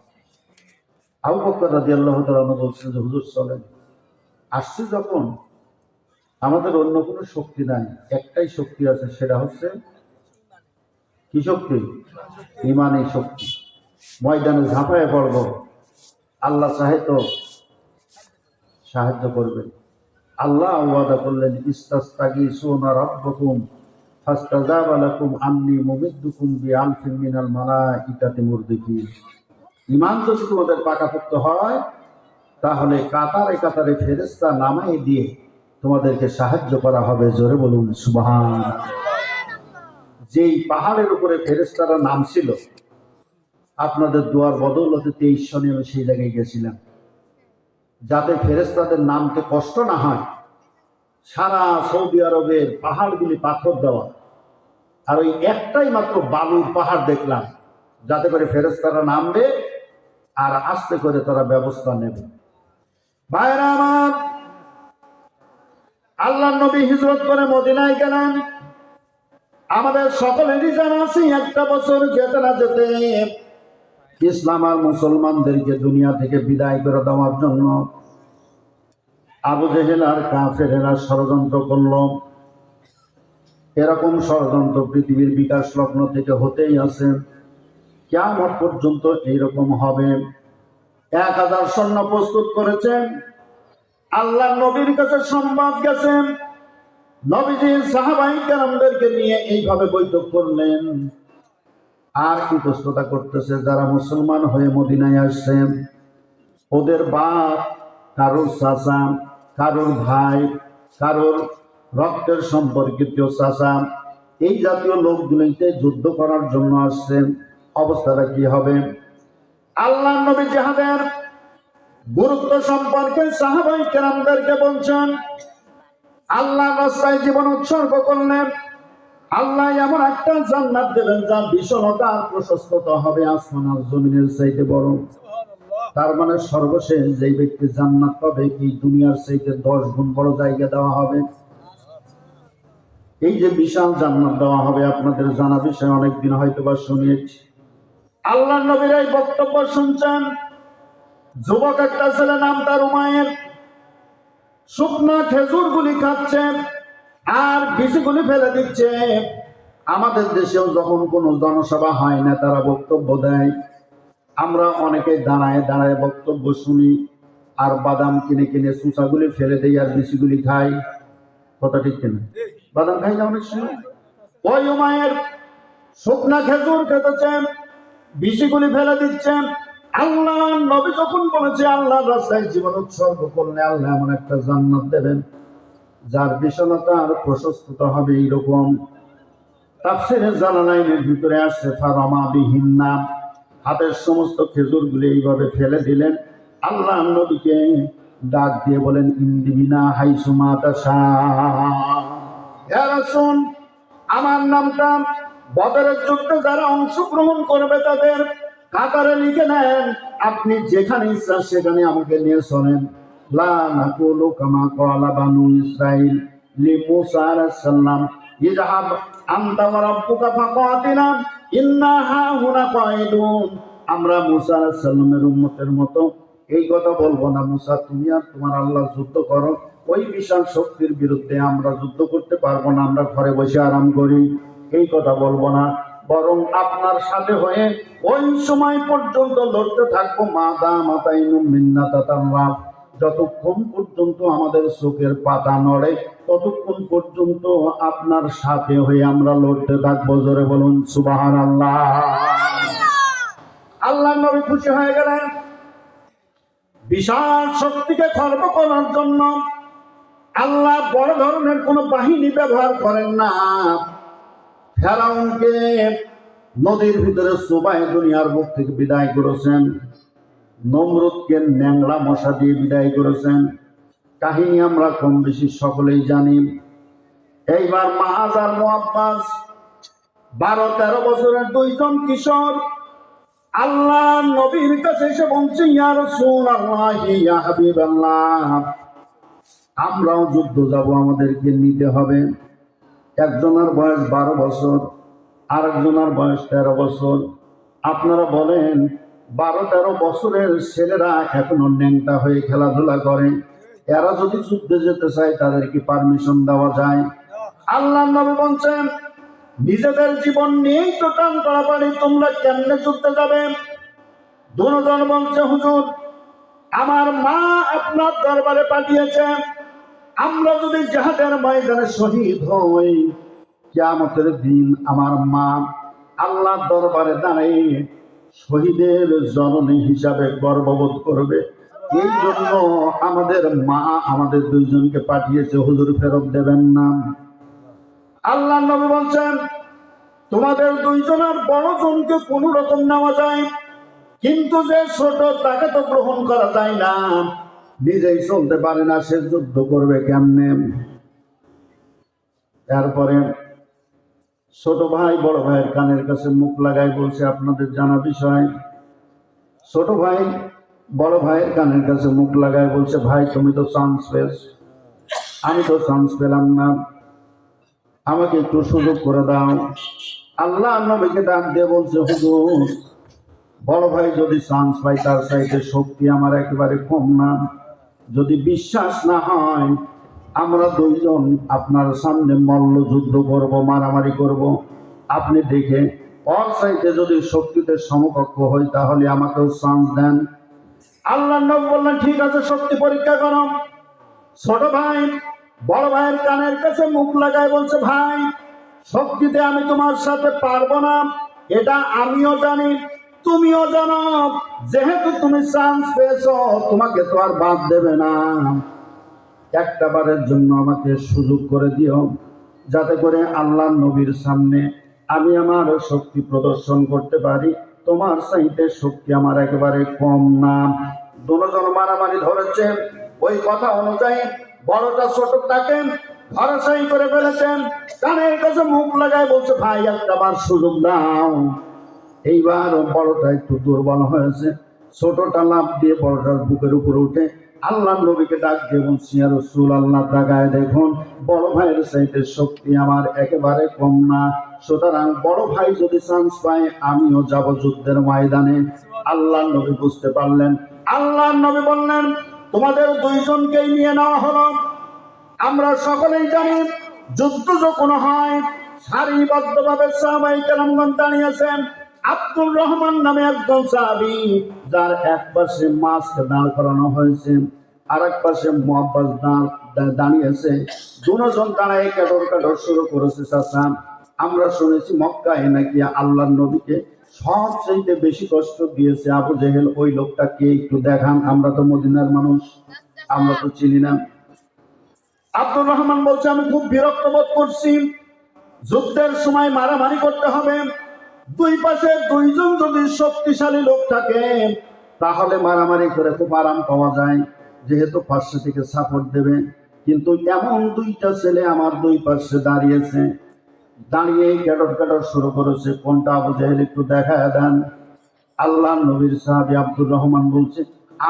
Speaker 2: আবু বকর রাদিয়াল্লাহু তাআলা বলছেন যে হুজুর চলেন, আসছি যখন আমাদের অন্য কোনো শক্তি নাই, একটাই শক্তি আছে, সেটা হচ্ছে কি শক্তি? ইমানি শক্তি। ময়দানে ঝাঁপায় পড়ব, আল্লাহ চাহে তো সাহায্য করবেন। আল্লাহ ওয়াদা করলেন, ইস্তাস্তাগীসুনা রাব্বাকুম ফাস্তাজাবা লাকুম আন্নী মুমিদ্দুকুম বিআলফিন মিনাল মালাইকাতি মুরদিফিন। ঈমান যদি তোমাদের পাকাপোক্ত হয় তাহলে কাতারে কাতারে ফেরেশতা নামাই দিয়ে তোমাদেরকে সাহায্য করা হবে। জোরে বলুন সুবহানাল্লাহ। যেই পাহাড়ের উপরে ফেরেশতারা নামছিল, আপনাদের দোয়ার বদৌলতে 23 সনে আমি সেই জায়গায় গেছিলাম, যাতে ফেরেশতাদের নামতে কষ্ট না হয়। সারা সৌদি আরবের পাহাড়গুলি পাথর দেওয়া, আর ওই একটাই মাত্র বালুর পাহাড় দেখলাম, যাতে করে ফেরেশতারা নামবে আর আস্তে করে তারা ব্যবস্থা নেবে। ভাইরা আমার, আল্লাহর নবী হিজরত করে মদিনায় গেলেন। আমাদের সকলেরই জানা আছে, একটা বছর যেতে না যেতে ইসলাম আর মুসলমানদেরকে দুনিয়া থেকে বিদায় করে দেওয়ার জন্য আবু জেহেল আর কাফেরেরা ষড়যন্ত্র করল। এরকম ষড়যন্ত্র পৃথিবীর বিকাশ লগ্ন থেকে হতেই আছে, কিয়ামত পর্যন্ত এইরকম হবে। 1000 সৈন্য প্রস্তুত করেছেন। আল্লাহ নবীর কাছে সংবাদ গেছে, নবীজি সাহাবাই কেরামদেরকে নিয়ে এইভাবে বৈঠক করলেন আর ইতস্ততা করতেছে, যারা মুসলমান হয়ে মদিনায় আসছে ওদের বাপ, কারোর চাচা, কারোর ভাই, কারোর রক্তের সম্পর্কিত চাচা, এই জাতীয় লোকগুলিতে যুদ্ধ করার জন্য আসছেন। অবস্থাটা কি হবে? আল্লাহ নবী জিহাদের গুরুত্ব সম্পর্কে সাহাবাই কেরামদেরকে বলছেন। আল্লাহ রাস্তায় জীবন উৎসর্গ করলেন। আল্লাহ এমন একটা জান্নাত দেবেন যা বিশালতা আর প্রশস্ততা হবে আসমান আর জমিনের চাইতে বড়। তার মানে সর্বশেষ যেই ব্যক্তি জান্নাত পাবে, এই দুনিয়ার চাইতে 10 গুণ বড় জায়গা দেওয়া হবে। এই যে বিশাল জান্নাত দেওয়া হবে, আপনাদের জানা বিষয়, অনেকদিন হয়তো বা শুনিয়েছি। আল্লাহ নবীর এই বক্তব্য শুনছেন। যুবক একটা ছেলে, নাম তার উমায়ের, শুকনা খেজুর গুলি খাচ্ছে আর বিচিগুলি ফেলে দিচ্ছে। আমাদের দেশেও যখন কোনো জনসভা হয় না, তারা বক্তব্য দেয়, আমরা অনেকে দাঁড়ায় দাঁড়ায় বক্তব্য শুনি, আর বাদাম কিনে কিনে চুচাগুলি ফেলে দেই আর বিচিগুলি খাই। কথা ঠিক কিনা? বাদাম খাই না অনেক সময়। ওই মায়ের শুকনা খেজুর খেতেছেন, বিচিগুলি ফেলে দিচ্ছেন। আল্লাহ নবী যখন বলেছে আল্লাহ রাস্তায় জীবন উৎসর্গ করলে আল্লাহ এমন একটা জান্নাত দেবেন যার বিশালতা আর প্রশস্ততা হবে এইরকম। তাফসীরে জালালাইনের ভিতরে আসছে ফারামা বিহিন্না, হাতের সমস্ত খেজুরগুলি এইভাবে ফেলে দিলেন। আল্লাহ নবীকে ডাক দিয়ে বলেন ইন্দিবিনা হাইসুমা তাশা, ইয়া রাসূল আমার নামটা বদরের যুদ্ধে যারা অংশগ্রহণ করবে তাদের কাতারে লিখে নেন, আপনি যেখানে ইচ্ছা সেখানে আমাকে নিয়ে চলেন। লা নাকুলু কামা ক্বালা বানু ইসরাঈল লিমূসা আলাইহিস সালাম ইযহাব আনতা ওয়া রাব্বুকা ফাকাতিলা ইন্না হাহুনা কাঈদুন। আমরা মূসা আলাইহিস সালামের উম্মতের মতো এই কথা বলবো না, মুসা তুমি আর তোমার আল্লাহ যুদ্ধ করো, ওই বিশাল শক্তির বিরুদ্ধে আমরা যুদ্ধ করতে পারবো না, আমরা ঘরে বসে আরাম করি, এই কথা বলবো না। বরং আপনার সাথে হয়ে ওই সময় পর্যন্ত লড়তে থাকবো মাদা মাতাইনু মিন্নাতাতাল্লাহ, যতক্ষণ পর্যন্ত আমাদের চোখের পাতা নড়ে ততক্ষণ পর্যন্ত আপনার সাথে হয়ে আমরা লড়তে থাকবো। জোরে বলুন সুবহানাল্লাহ। আল্লাহ নবী খুশি হয়ে গেলেন। বিশাল শক্তিকে খর্ব করার জন্য আল্লাহ বড় ধরনের কোন বাহিনী ব্যবহার করেন না। ফেরাউনকে নদীর ভিতরে চোবায় দুনিয়ার মুখ থেকে বিদায় করেছেন, নমরুদকে ন্যাংরা মশা দিয়ে বিদায় করেছেন। কাহিনী আমরা কম বেশি সকলেই জানি। এইবার মাআজ আর মুআব্বাস 12-13 বছরের দুইজন কিশোর আল্লাহ নবীর কাছে এসে বলছে ইয়া রাসূলুল্লাহ ইয়া হাবিবাল্লাহ, আমরাও যুদ্ধ যাব, আমাদেরকে নিতে হবে। একজনের বয়স 12 বছর, আরেকজনের বয়স 13 বছর। আপনারা বলেন 12-13 বছরের ছেলেরা এখনো ন্যাংটা হয়ে খেলাধুলা করে, এরা যদি যুদ্ধে যেতে চায় তাদের কি পারমিশন দেওয়া যায়? আল্লাহ নবী বলছেন নিজেদের জীবন নিয়েই তো টান টানাটানি, তোমরা কেমনে যুদ্ধে যাবে? দুজন বলছে হুজুর আমার মা আপনার দরবারে পাঠিয়েছে, আমরা যদি জিহাদের ময়দানে শহীদ হই কিয়ামতের দিন আমার মা আল্লাহর দরবারে দাঁড়িয়ে শহীদের জননী হিসাবে গর্ববোধ করবে, এই জন্য আমাদের মা আমাদের দুইজনকে পাঠিয়েছে, হুজুর ফেরত দেবেন না। আল্লাহ নবী বলছেন তোমাদের দুইজনের বড় জনকে কোন রকম নেওয়া যায়, কিন্তু যে ছোট তাকে তো গ্রহণ করা যায় না, নিজেই চলতে পারে না, সে যুদ্ধ করবে কেমনে? তারপরে ছোট ভাই বড় ভাইয়ের কানের কাছে মুখ লাগায় বলছে আপনাদের জানা বিষয়। ছোট ভাই বড় ভাইয়ের কানের কাছে মুখ লাগায় বলছে ভাই তুমি তো চান্স পেয়েছ, আমি তো চান্স পেলাম না, আমাকে একটু সুযোগ করে দাও। আল্লাহ নবীকে ডাক দিয়ে বলছে হুজুর বড় ভাই যদি চান্স পাই তার চাইতে শক্তি আমার একেবারে কম না, যদি বিশ্বাস না হয় আমরা দুইজন আপনার সামনে মল্ল যুদ্ধ করব, মারামারি করব, আপনি দেখে ওর চাইতে যদি শক্তিতে সমকক্ষ হই তাহলে আমাকেও চান্স দেন। আল্লাহ নবী বললেন ঠিক আছে শক্তি পরীক্ষা করো। ছোট ভাই বড় ভাইয়ের কানের কাছে মুখ লাগায় বলছে ভাই শক্তিতে আমি তোমার সাথে পারবো না, এটা আমিও জানি তুমিও জানো, যেহেতু তুমি চান্স পেয়েছো তোমাকে তো আর বাদ দেবে না, একটা বারের জন্য আমাকে সুযোগ করে দিও, যাতে করে আল্লাহ নবীর সামনে আমি আমার শক্তি প্রদর্শন করতে পারি, তোমার চাইতে শক্তি আমার একেবারে কম না। দুজন মারামারি ধরেছে, ওই কথা অনুযায়ী বড়টা ছোটটাকে ভরসাই করে ফেলেছেন, কানের কাছে মুখ লাগায় বলছে ভাই একটা বার সুযোগ দাও। এইবার বড়টা একটু দুর্বল হয়েছে, ছোটটা লাফ দিয়ে বড়টার বুকের উপরে উঠে আল্লাহ নবীকে ডাক দিয়ে বলছি ইয়া রাসূলুল্লাহ তাকায় দেখুন বড় ভাইয়ের চাইতে শক্তি আমার একেবারে কম না, সুতরাং বড় ভাই যদি চান্স পায় আমিও যাব যুদ্ধের ময়দানে। আল্লাহ নবী বুঝতে পারলেন। আল্লাহ নবী বললেন তোমাদের দুইজনকেই নিয়ে নেওয়া হলো। আমরা সকলেই জানি যুদ্ধ যখন হয়
Speaker 3: সারিবদ্ধভাবে সাহাবায়ে কেরামগণ দাঁড়িয়েছেন। আব্দুর রহমান নামে একজন সাহাবী, যার এক পাশে মাছকে দাঁড় করানো হয়েছে, আর এক পাশে মুআব্বাস দাঁড়িয়েছে। দুজন দাঁড়ায় কাদর কাদর শুরু করেছে। চাচা, আমরা শুনেছি মক্কায় নাকি আল্লাহর নবীকে সবচেয়ে বেশি কষ্ট দিয়েছে আবু জেহেল। ওই লোকটা কে একটু দেখান, আমরা তো মদিনার মানুষ, আমরা তো চিনি না। আব্দুর রহমান বলছে, আমি খুব বিরক্ত বোধ করছি। যুদ্ধের সময় মারামারি করতে হবে, দুই পাশে দুইজন যদি শক্তিশালী লোক থাকে তাহলে মারামারি করে খুব আরাম পাওয়া যায়, যেহেতু পাশে থেকে সাপোর্ট দেবে। কিন্তু এমন দুইটা ছেলে আমার দুই পাশে দাঁড়িয়েছে, দাঁড়িয়ে ক্যাডর ক্যাডর শুরু করেছে। কোনটা আবু জেহেল একটু দেখায় দেন। আল্লাহ নবীর সাহাবী আব্দুর রহমান বলছে,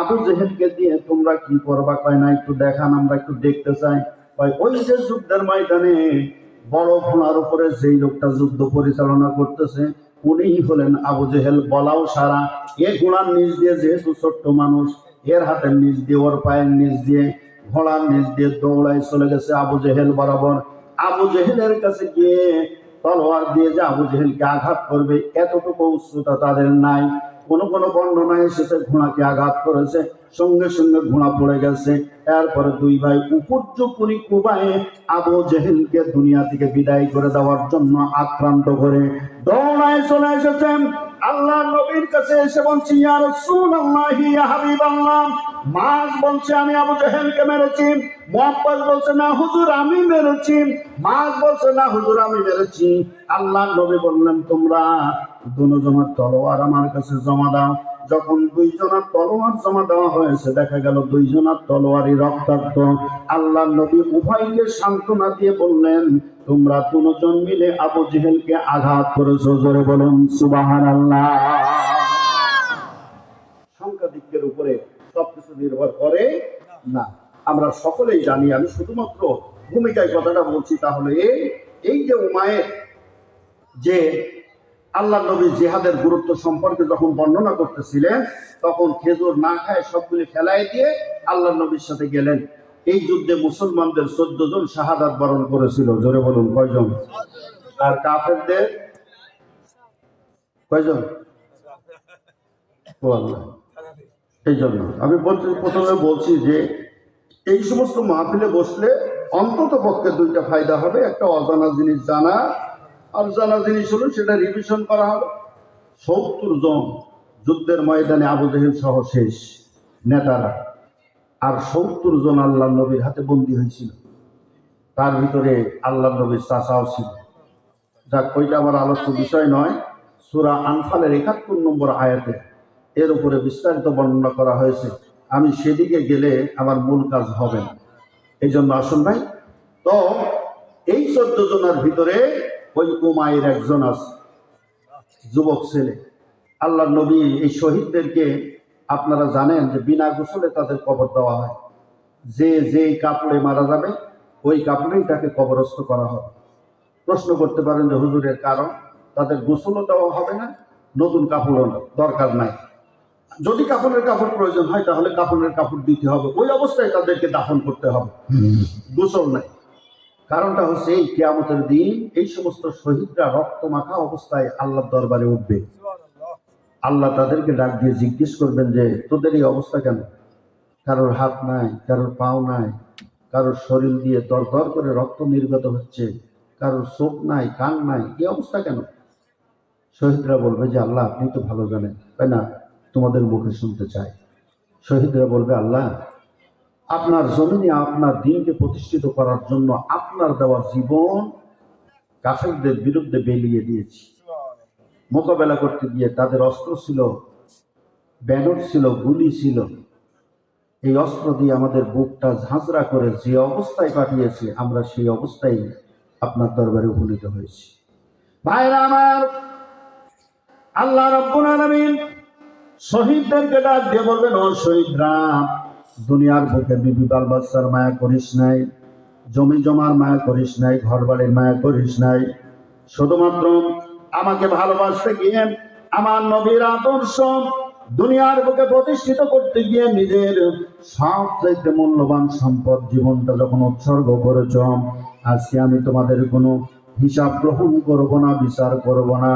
Speaker 3: আবু জেহেলকে দিয়ে তোমরা কি করবা? কয় না, একটু দেখান, আমরা একটু দেখতে চাই। কয় ওই যে যুদ্ধের ময়দানে বড় ঘোড়ার উপরে যেই লোকটা যুদ্ধ পরিচালনা করতেছে উনিই হলেন আবু জেহেল। বলাও সারা, এ ঘোড়ার নিচ দিয়ে, যেহেতু ছোট্ট মানুষ, এর হাতের নিচ দিয়ে, ওর পায়ের নিচ দিয়ে, ঘোড়ার নিচ দিয়ে দৌড়ায় চলে গেছে আবু জেহেল বরাবর। আবু জেহেলের কাছে গিয়ে তলোয়ার দিয়ে যে আবু জেহেলকে আঘাত করবে এতটুকু উচ্চতা তাদের নাই। কোন কোন বর্ণনায় এসেছে ঘোড়াকে আঘাত করেছে, সঙ্গে সঙ্গে ঘোড়া পড়ে গেছে। এরপরে দুই ভাই উপর্যুপরি কুবায়ে আবু জেহেলকে দুনিয়া থেকে বিদায় করে দেওয়ার জন্য আক্রান্ত করে দৌড়ায় চলে এসেছেন। আল্লাহ নবীর কাছে এসে বলছি, ইয়া রাসূলুল্লাহ, ইয়া হাবিবাল্লাহ। মাছ বলছে, আমি আবু জেহেলকে মেরেছি। মুআব্বাস বলছে, না হুজুর আমি মেরেছি। মাছ বলছে, না হুজুর আমি মেরেছি। আল্লাহ নবী বললেন, তোমরা দুজনের তলোয়ার আমার কাছে জমা দাও। যখন দুইজনের তলোয়ার জমা দেওয়া হয়েছে, দেখা গেল দুইজনের তলোয়ারই রক্তাক্ত। আল্লাহ নবী উভয়কে সান্ত্বনা দিয়ে বললেন, তোমরা দুজন মিলে আবু জেহেলকে আঘাত করেছো। জোরে বলুন সুবহানাল্লাহ। সংখ্যাধিক্যের উপরে সবকিছু নির্ভর করে না, আমরা সকলেই জানি। আমি শুধুমাত্র ভূমিকায় কথাটা বলছি। তাহলে এই যে উমায়ের, যে আল্লাহ নবী জিহাদের গুরুত্ব সম্পর্কে যখন বর্ণনা করতেছিলেন, তখন খেজুর না খায় সবগুলি ফেলাই দিয়ে আল্লাহ নবীর সাথে গেলেন। এই যুদ্ধে মুসলমানদের 14 জন শাহাদাত বরণ করেছিল। জোরে বলুন কয়জন? আর কাফেরদের কয়জন? এই জন্য আমি প্রথমে বলছি যে এই সমস্ত মাহফিলে বসলে অন্তত পক্ষে দুইটা ফায়দা হবে। একটা, অজানা জিনিস জানা, আর জানা জিনিস হলো সেটা রিভিশন করা হবে। 70 জন যুদ্ধের ময়দানে আবু জেহেল সহ শেষ নেতারা, আর 70 জন আল্লাহ নবীর হাতে বন্দী হয়েছিল। তার ভিতরে আল্লাহ নবীর চাচাও ছিল। যাক, ওইটা আমার আলোচ্য বিষয় নয়। সূরা আনফালের 71 নম্বর আয়াতে এর উপরে বিস্তারিত বর্ণনা করা হয়েছে। আমি সেদিকে গেলে আমার মূল কাজ হবে না, এই জন্য আসুন ভাই। তো এই 14 জনের ভিতরে ওই উমাইর একজন আছে, যুবক ছেলে। আল্লাহ নবী এই শহীদদেরকে, আপনারা জানেন যে বিনা গোসলে তাদের কবর দেওয়া হয়। যে কাপড়ে মারা যাবে ওই কাপড়েই তাকে কবরস্থ করা হবে। প্রশ্ন করতে পারেন যে হুজুরের কারণ? তাদের গোসলও দেওয়া হবে না, নতুন কাপড়ও দরকার নাই। যদি কাপড়ের কাপড় প্রয়োজন হয় তাহলে কাপড়ের কাপড় দিতে হবে, ওই অবস্থায় তাদেরকে দাফন করতে হবে, গোসল নাই। কারণটা হচ্ছে এই কিয়ামতের দিন এই সমস্ত শহীদরা রক্ত মাখা অবস্থায় আল্লাহর দরবারে উঠবে। আল্লাহ তাদেরকে ডাক দিয়ে জিজ্ঞেস করবেন যে তোদের এই অবস্থা কেন? কারোর হাত নাই, কারোর পাও নাই, কারোর শরীর দিয়ে দর দর করে রক্ত নির্গত হচ্ছে, কারোর চোখ নাই, কান নাই, এই অবস্থা কেন? শহীদরা বলবে যে আল্লাহ আপনি তো ভালো জানেন, তাই না? তোমাদের মুখে শুনতে চাই। শহীদরা বলবে, আল্লাহ আপনার জমিনে আপনার দিনকে প্রতিষ্ঠিত করার জন্য আপনার দেওয়া জীবন কাফেরদের বিরুদ্ধে বেরিয়ে দিয়েছি। মোকাবেলা করতে গিয়ে তাদের অস্ত্র ছিল, ব্যানর ছিল, গুলি ছিল। এই অস্ত্র দিয়ে আমাদের বুকটা ঝাঁঝরা করে যে অবস্থায় পাঠিয়েছে, আমরা সেই অবস্থায় আপনার দরবারে উপনীত হয়েছি। ভাইরা আমার, আল্লাহ রাব্বুল আলামিন শহীদদেরকে ডাক দিয়ে বলবেন, ও শহীদরা, দুনিয়ার বুকে বিবি বাল বাচ্চার মায়া করিস নাই, জমি জমার মায়া করিস নাই, ঘর বাড়ির মায়া করিস নাই, শুধুমাত্র আমাকে ভালোবাসতে গিয়ে, আমার নবীর আদর্শ দুনিয়ার বুকে প্রতিষ্ঠিত করতে গিয়ে নিজের সবচাইতে মূল্যবান সম্পদ জীবনটা যখন উৎসর্গ করেছ, আজকে আমি তোমাদের কোনো
Speaker 2: হিসাব গ্রহণ করব না, বিচার করব না।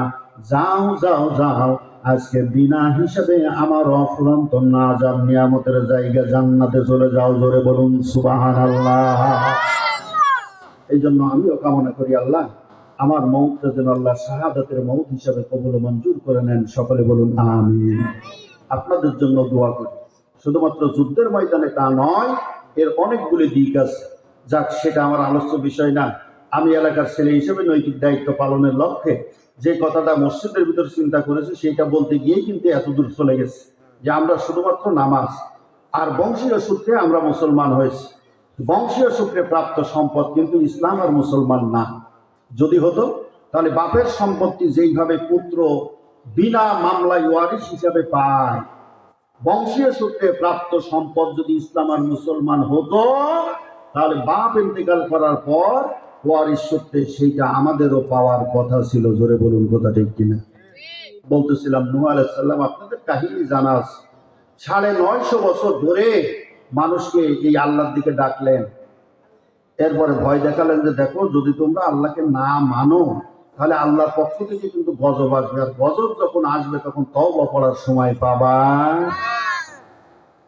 Speaker 2: যাও যাও যাও, আজকে বিনা হিসাবে আমার অফুরন্ত নাজাত নিয়ামতের জায়গা জান্নাতে চলে যাও। জোরে বলুন সুবহানাল্লাহ। এই জন্য আমিও কামনা করি আল্লাহ আমার মৌতটা যেন আল্লাহ শাহাদাতের মৌত হিসাবে কবুল মঞ্জুর করে নেন। সকলে বলুন আমিন। আপনাদের জন্য দোয়া করি। শুধুমাত্র যুদ্ধের ময়দানে তা নয়, এর অনেকগুলি দিক আছে। যাক, সেটা আমার আলোচ্য বিষয় না। আমি এলাকার ছেলে হিসেবে নৈতিক দায়িত্ব পালনের লক্ষ্যে যে কথাটা মসজিদের ভিতর চিন্তা করেছি, সেইটা বলতে গিয়েই কিন্তু এতদূর চলে গেছে যে আমরা শুধুমাত্র নামাজ আর বংশীয় সূত্রে আমরা মুসলমান হয়েছি। বংশীয় সূত্রে প্রাপ্ত সম্পদ কিন্তু ইসলাম আর মুসলমান না। যদি হতো তাহলে বাপের সম্পত্তি যেইভাবে পুত্র বিনা মামলায় ওয়ারিশ হিসাবে পায়, বংশীয় সূত্রে প্রাপ্ত সম্পদ যদি ইসলাম আর মুসলমান হতো, তাহলে বাপ ইন্তেকাল করার পর ওয়ারিশ সূত্রে সেইটা আমাদেরও পাওয়ার কথা ছিল। জোরে বলুন কথা ঠিক কিনা? বলতেছিলাম নূহ আলাইহিস সালাম, আপনাদের কাহিনী জানা আছে। 950 বছর ধরে মানুষকে এই আল্লাহর দিকে ডাকলেন। এরপরে ভয় দেখালেন যে দেখো, যদি তোমরা আল্লাহকে না মানো তাহলে আল্লাহর পক্ষ থেকে কিন্তু গজব আসবে, আর গজব যখন আসবে তখন তওবা করার সময় পাবা।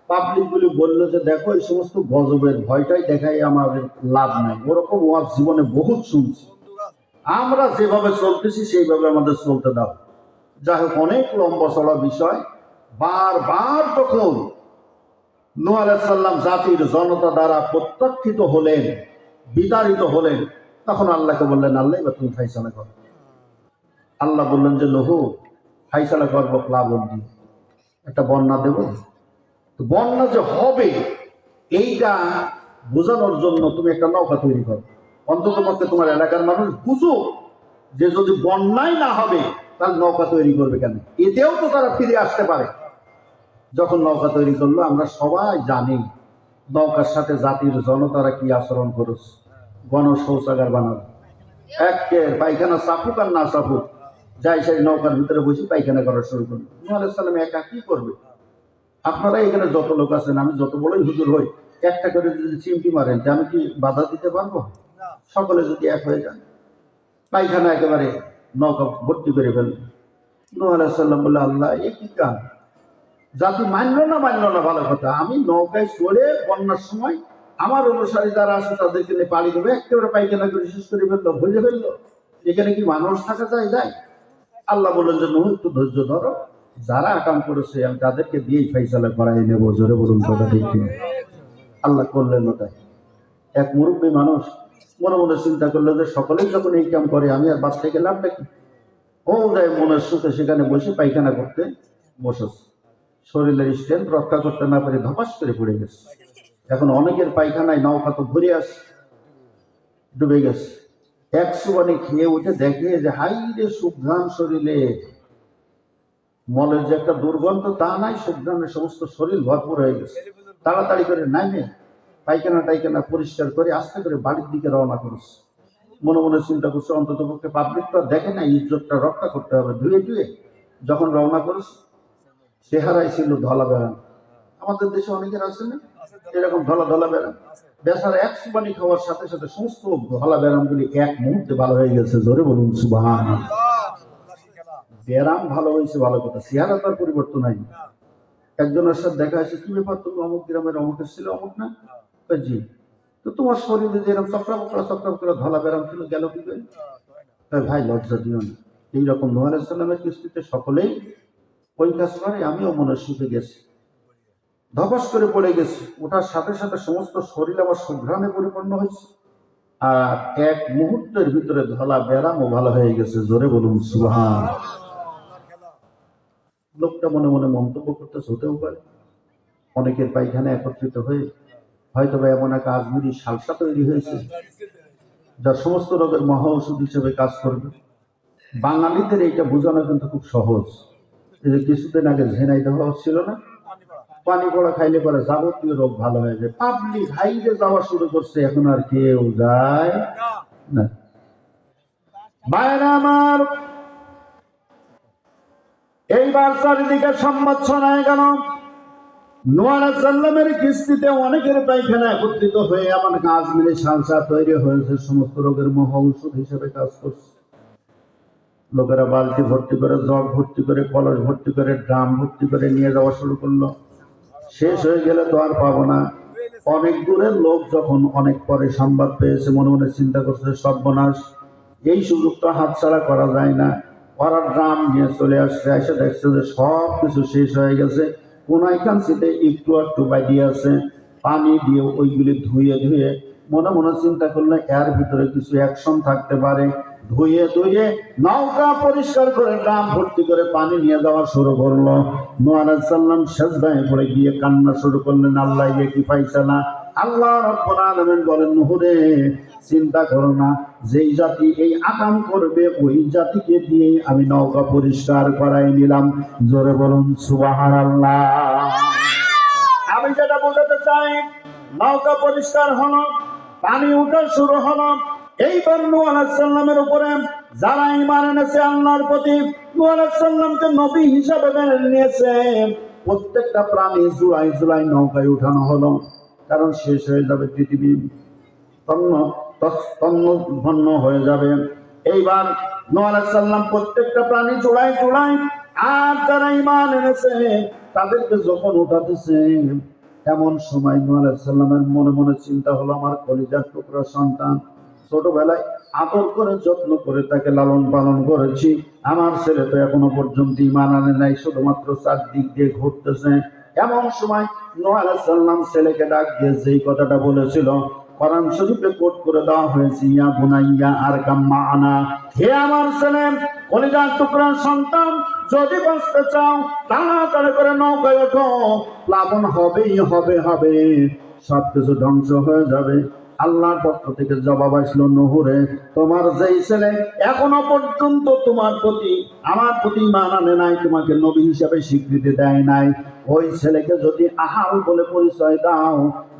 Speaker 2: পাবলিক গুলি বললো যে দেখো, এই সমস্ত গজবের ভয়টাই দেখাই আমাদের লাভ নাই। ওরকম ওয়াজ জীবনে বহুত শুনছি। আমরা যেভাবে চলতেছি সেইভাবে আমাদের চলতে দাও। যাই হোক, অনেক লম্বা চলা বিষয়। বারবার যখন নূহ আলাইহিস সালাম জাতির জনতা দ্বারা প্রত্যাখ্যিত হলেন, বিতাড়িত হলেন, তখন আল্লাহকে বললেন, আল্লাহ এবার তুমি ফাইসালা করো। আল্লাহ বললেন যে নূহ, ফাইসালা করবো প্লাবন দিয়ে, একটা বন্যা দেব। তো বন্যা যে হবে এইটা বোঝানোর জন্য তুমি একটা নৌকা তৈরি করো। অন্তত পক্ষে তোমার এলাকার মানুষ বুঝো যে যদি বন্যাই না হবে তাহলে নৌকা তৈরি করবে কেন, এতেও তো তারা ফিরে আসতে পারে। যখন নৌকা তৈরি করলো, আমরা সবাই জানি নৌকার সাথে জাতির জনতারা কি আচরণ করেছে। গণশৌচাগার বানালো, একের পায়খানা চাপুক আর না চাপুক, যাই সেই নৌকার ভিতরে বসে পায়খানা করা শুরু করলো। নূহ আলাইহিস সালাম একা কি করবে? আপনারা এখানে যত লোক আছেন, আমি যত বড়ই হুজুর হই, একটা করে যদি চিমটি মারেন আমি কি বাধা দিতে পারবো? সকলে যদি এক হয়ে যান, পায়খানা একেবারে নৌকা ভর্তি করে ফেলবে। নূহ আলাইহিস সালাম বলল, আল্লাহ এ কি কাম? জাতি মানলো না ভালো কথা, আমি নৌকায় চড়ে বন্যার সময় আমার অনুসারী যারা আছে তাদেরকে নিয়ে পাড়ি দেবে, একেবারে পায়খানা করে শেষ করে ফেললো, ভুলে ফেললো। এখানে কি মানুষ থাকা যায়? আল্লাহ বললেন যে নূহ, একটু ধৈর্য ধরো, যারা আকাম করেছে আমি তাদেরকে দিয়েই ফাইসালা করাই নেবো। জোরে বলুন কথা ঠিক কিনা? আল্লাহ করলেন ওটাই। এক মুরব্বী মানুষ মনে মনে চিন্তা করলো যে সকলেই যখন এই কাম করে, আমি আর বাদ থেকে লাভটা কি? ও যায় মনের সুখে সেখানে বসে পায়খানা করতে বসেছে। শরীরের স্ট্রেংথ রক্ষা করতে না পারে ধপাস করে পড়ে গেছে। এখন অনেকের পায়খানায় নৌকা তো ঘুরে আসে, ডুবে গেছে। এক সুবানি খেয়ে উঠে দেখে যে হাই রে, সুঘ্রাণ শরীরে, মলের যে একটা দুর্গন্ধ তা নাই, সুঘ্রাণের সমস্ত শরীর ভরপুর হয়ে গেছে। তাড়াতাড়ি করে নামে পায়খানা পরিষ্কার করে আস্তে করে বাড়ির দিকে রওনা করেছে। মনে মনে চিন্তা করছে, অন্তত পক্ষে পাবলিক তো দেখে না, ইজ্জতটা রক্ষা করতে হবে। ধুয়ে যখন রওনা করেছে, চেহারাই ছিল ধলা বেড়ান। আমাদের দেশে অনেকের আছে না এরকম ধলা বেড়ান? বেচারা এক সুবানি খাওয়ার সাথে সাথে সমস্ত ধলা বেড়ামগুলি এক মুহূর্তে ভালো হয়ে গেছে। জোরে বলুন সুবহানাল্লাহ। ব্যারাম ভালো হয়েছে ভালো কথা, চেহারা তার পরিবর্তন হয়নি। একজনের সাথে দেখা হয়েছে, কি ব্যাপার, তুমি অমুক গ্রামের অমুকের ছিল, অমুক না? জি। তো তোমার শরীরে যে এরকম চক্রা বকরা ধলা ব্যারাম ছিল, গেল কি করে? ভাই লজ্জা দিও না। এইরকম নূহ আলাইহিস সালামের কিস্তিতে সকলেই ওই কাজ করে, আমিও মনে সুখে গেছি, ধপাস করে পড়ে গেছি। ওটার সাথে সাথে সমস্ত শরীর আমার সুঘ্রাণে পরিপূর্ণ হয়েছে, আর এক মুহূর্তের ভিতরে ধলা ব্যারামও ভালো হয়ে গেছে। জোরে বলুন সুবহানাল্লাহ। লোকটা মনে মনে মন্তব্য করতেছে, হতেও পারে অনেকের পায়খানা একত্রিত হয়ে হয়তো বা এমন এক আজমিরি সালসা তৈরি হয়েছে যা সমস্ত রোগের মহা ওষুধ হিসেবে কাজ করবে। বাঙালিদের এইটা বোঝানো কিন্তু খুব সহজ। এই যে কিছুদিন আগে ঝেনাইদহ ছিল না, পানি পড়া খাইলে পরে যাবতীয় রোগ ভালো হয়ে যায়। পাবলিক হাইরে যাওয়া শুরু করছে, এখন আর কেউ যায় না। বাইরে আমার এইবার চারিদিকে সংবাদ শোনায় গেল
Speaker 3: নূহ আলাইহিস সালামের কিস্তিতে অনেকের পায়খানা একত্রিত হয়ে আমার কাজ মিলে সংসার তৈরি হয়েছে, সমস্ত রোগের মহা ঔষধ হিসেবে কাজ করছে। লোকেরা বালতি ভর্তি করে, জগ ভর্তি করে, কলস ভর্তি করে, ড্রাম ভর্তি করে নিয়ে যাওয়া শুরু করলো। শেষ হয়ে গেলে তো আর পাবো না। অনেক দূরের লোক যখন অনেক পরে সংবাদ পেয়েছে, মনে মনে চিন্তা করছে সর্বনাশ, এই সুযোগটা হাতছাড়া করা যায় না। ওরা ড্রাম নিয়ে চলে আসছে, এসে দেখছে যে সব কিছু শেষ হয়ে গেছে। কোনায় কাঞ্চিতে একটু একটু বাকি আছে, পানি দিয়ে ওইগুলি ধুয়ে ধুয়ে মনে মনে চিন্তা করলে এর ভিতরে কিছু অ্যাকশন থাকতে পারে। ধুয়ে ধুয়ে নৌকা পরিষ্কার করে ড্রাম ভর্তি করে পানি নিয়ে যাওয়া শুরু করলো। নূহ আলাইহিস সালাম সেজদায় পড়ে গিয়ে কান্না শুরু করলেন, আল্লাহ এ কি ফাইসালা। আল্লাহ রাব্বুল আলামিন বলেন, নূহ রে, চিন্তা করো না, যেই জাতি এই আকাম করবে ওই জাতিকে দিয়ে আমি নৌকা পরিষ্কার করাই নিলাম। জোরে বলুন সুবহানাল্লাহ। আমি যেটা বোঝাতে চাই, নৌকা পরিষ্কার হলো, পানি উঠা শুরু হলো। এইবার নূহ আলাইহিস সালামের উপরে যারা ঈমান এনেছে আল্লাহর প্রতি, নূহ আলাইহিস সালামকে নবী হিসাবে মেনে নিয়েছে, প্রত্যেকটা প্রাণী জুড়াই জুড়াই নৌকায় উঠানো হলো। কারণ শেষ হয়ে যাবে পৃথিবী, তন্ন হয়ে যাবে। এইবার নূহ আলাইহিস সালাম প্রত্যেকটা প্রাণী জোড়ায় জোড়ায়, আর যারা ঈমান এনেছে তাদেরকে যখন উঠাতেছে, এমন সময় নূহ আলাইহিস সালামের মনে মনে চিন্তা হলো, আমার কলিজার টুকরা সন্তান, ছোটবেলায় আদর করে যত্ন করে তাকে লালন পালন করেছি, আমার ছেলে তো এখনো পর্যন্ত ঈমান আনে নাই, শুধুমাত্র চারদিক দিয়ে ঘুরতেছে। এমন সময় নূহ আলাইহিস সালাম ছেলেকে ডাক দিয়ে যেই কথাটা বলেছিল, কোরআন শরীফে কোট করে দেওয়া হয়েছে, ইয়া বুনাইয়া আরকাম মাআনা, হে আমার ছেলে, কলিজার টুকরা সন্তান, যদি বাঁচতে চাও তাড়াতাড়ি করে নৌকায় ওঠো, প্লাবন হবেই হবে হবে, সবকিছু ধ্বংস হয়ে যাবে। আল্লাহর পক্ষ থেকে জবাব আসলো, নূহ রে, তোমার যেই ছেলে এখনো পর্যন্ত তোমার প্রতি আমার প্রতি ঈমান আনে নাই, তোমাকে নবী হিসাবে স্বীকৃতি দেয় নাই, ওই ছেলেকে যদি আহাল বলে পরিচয় দাও,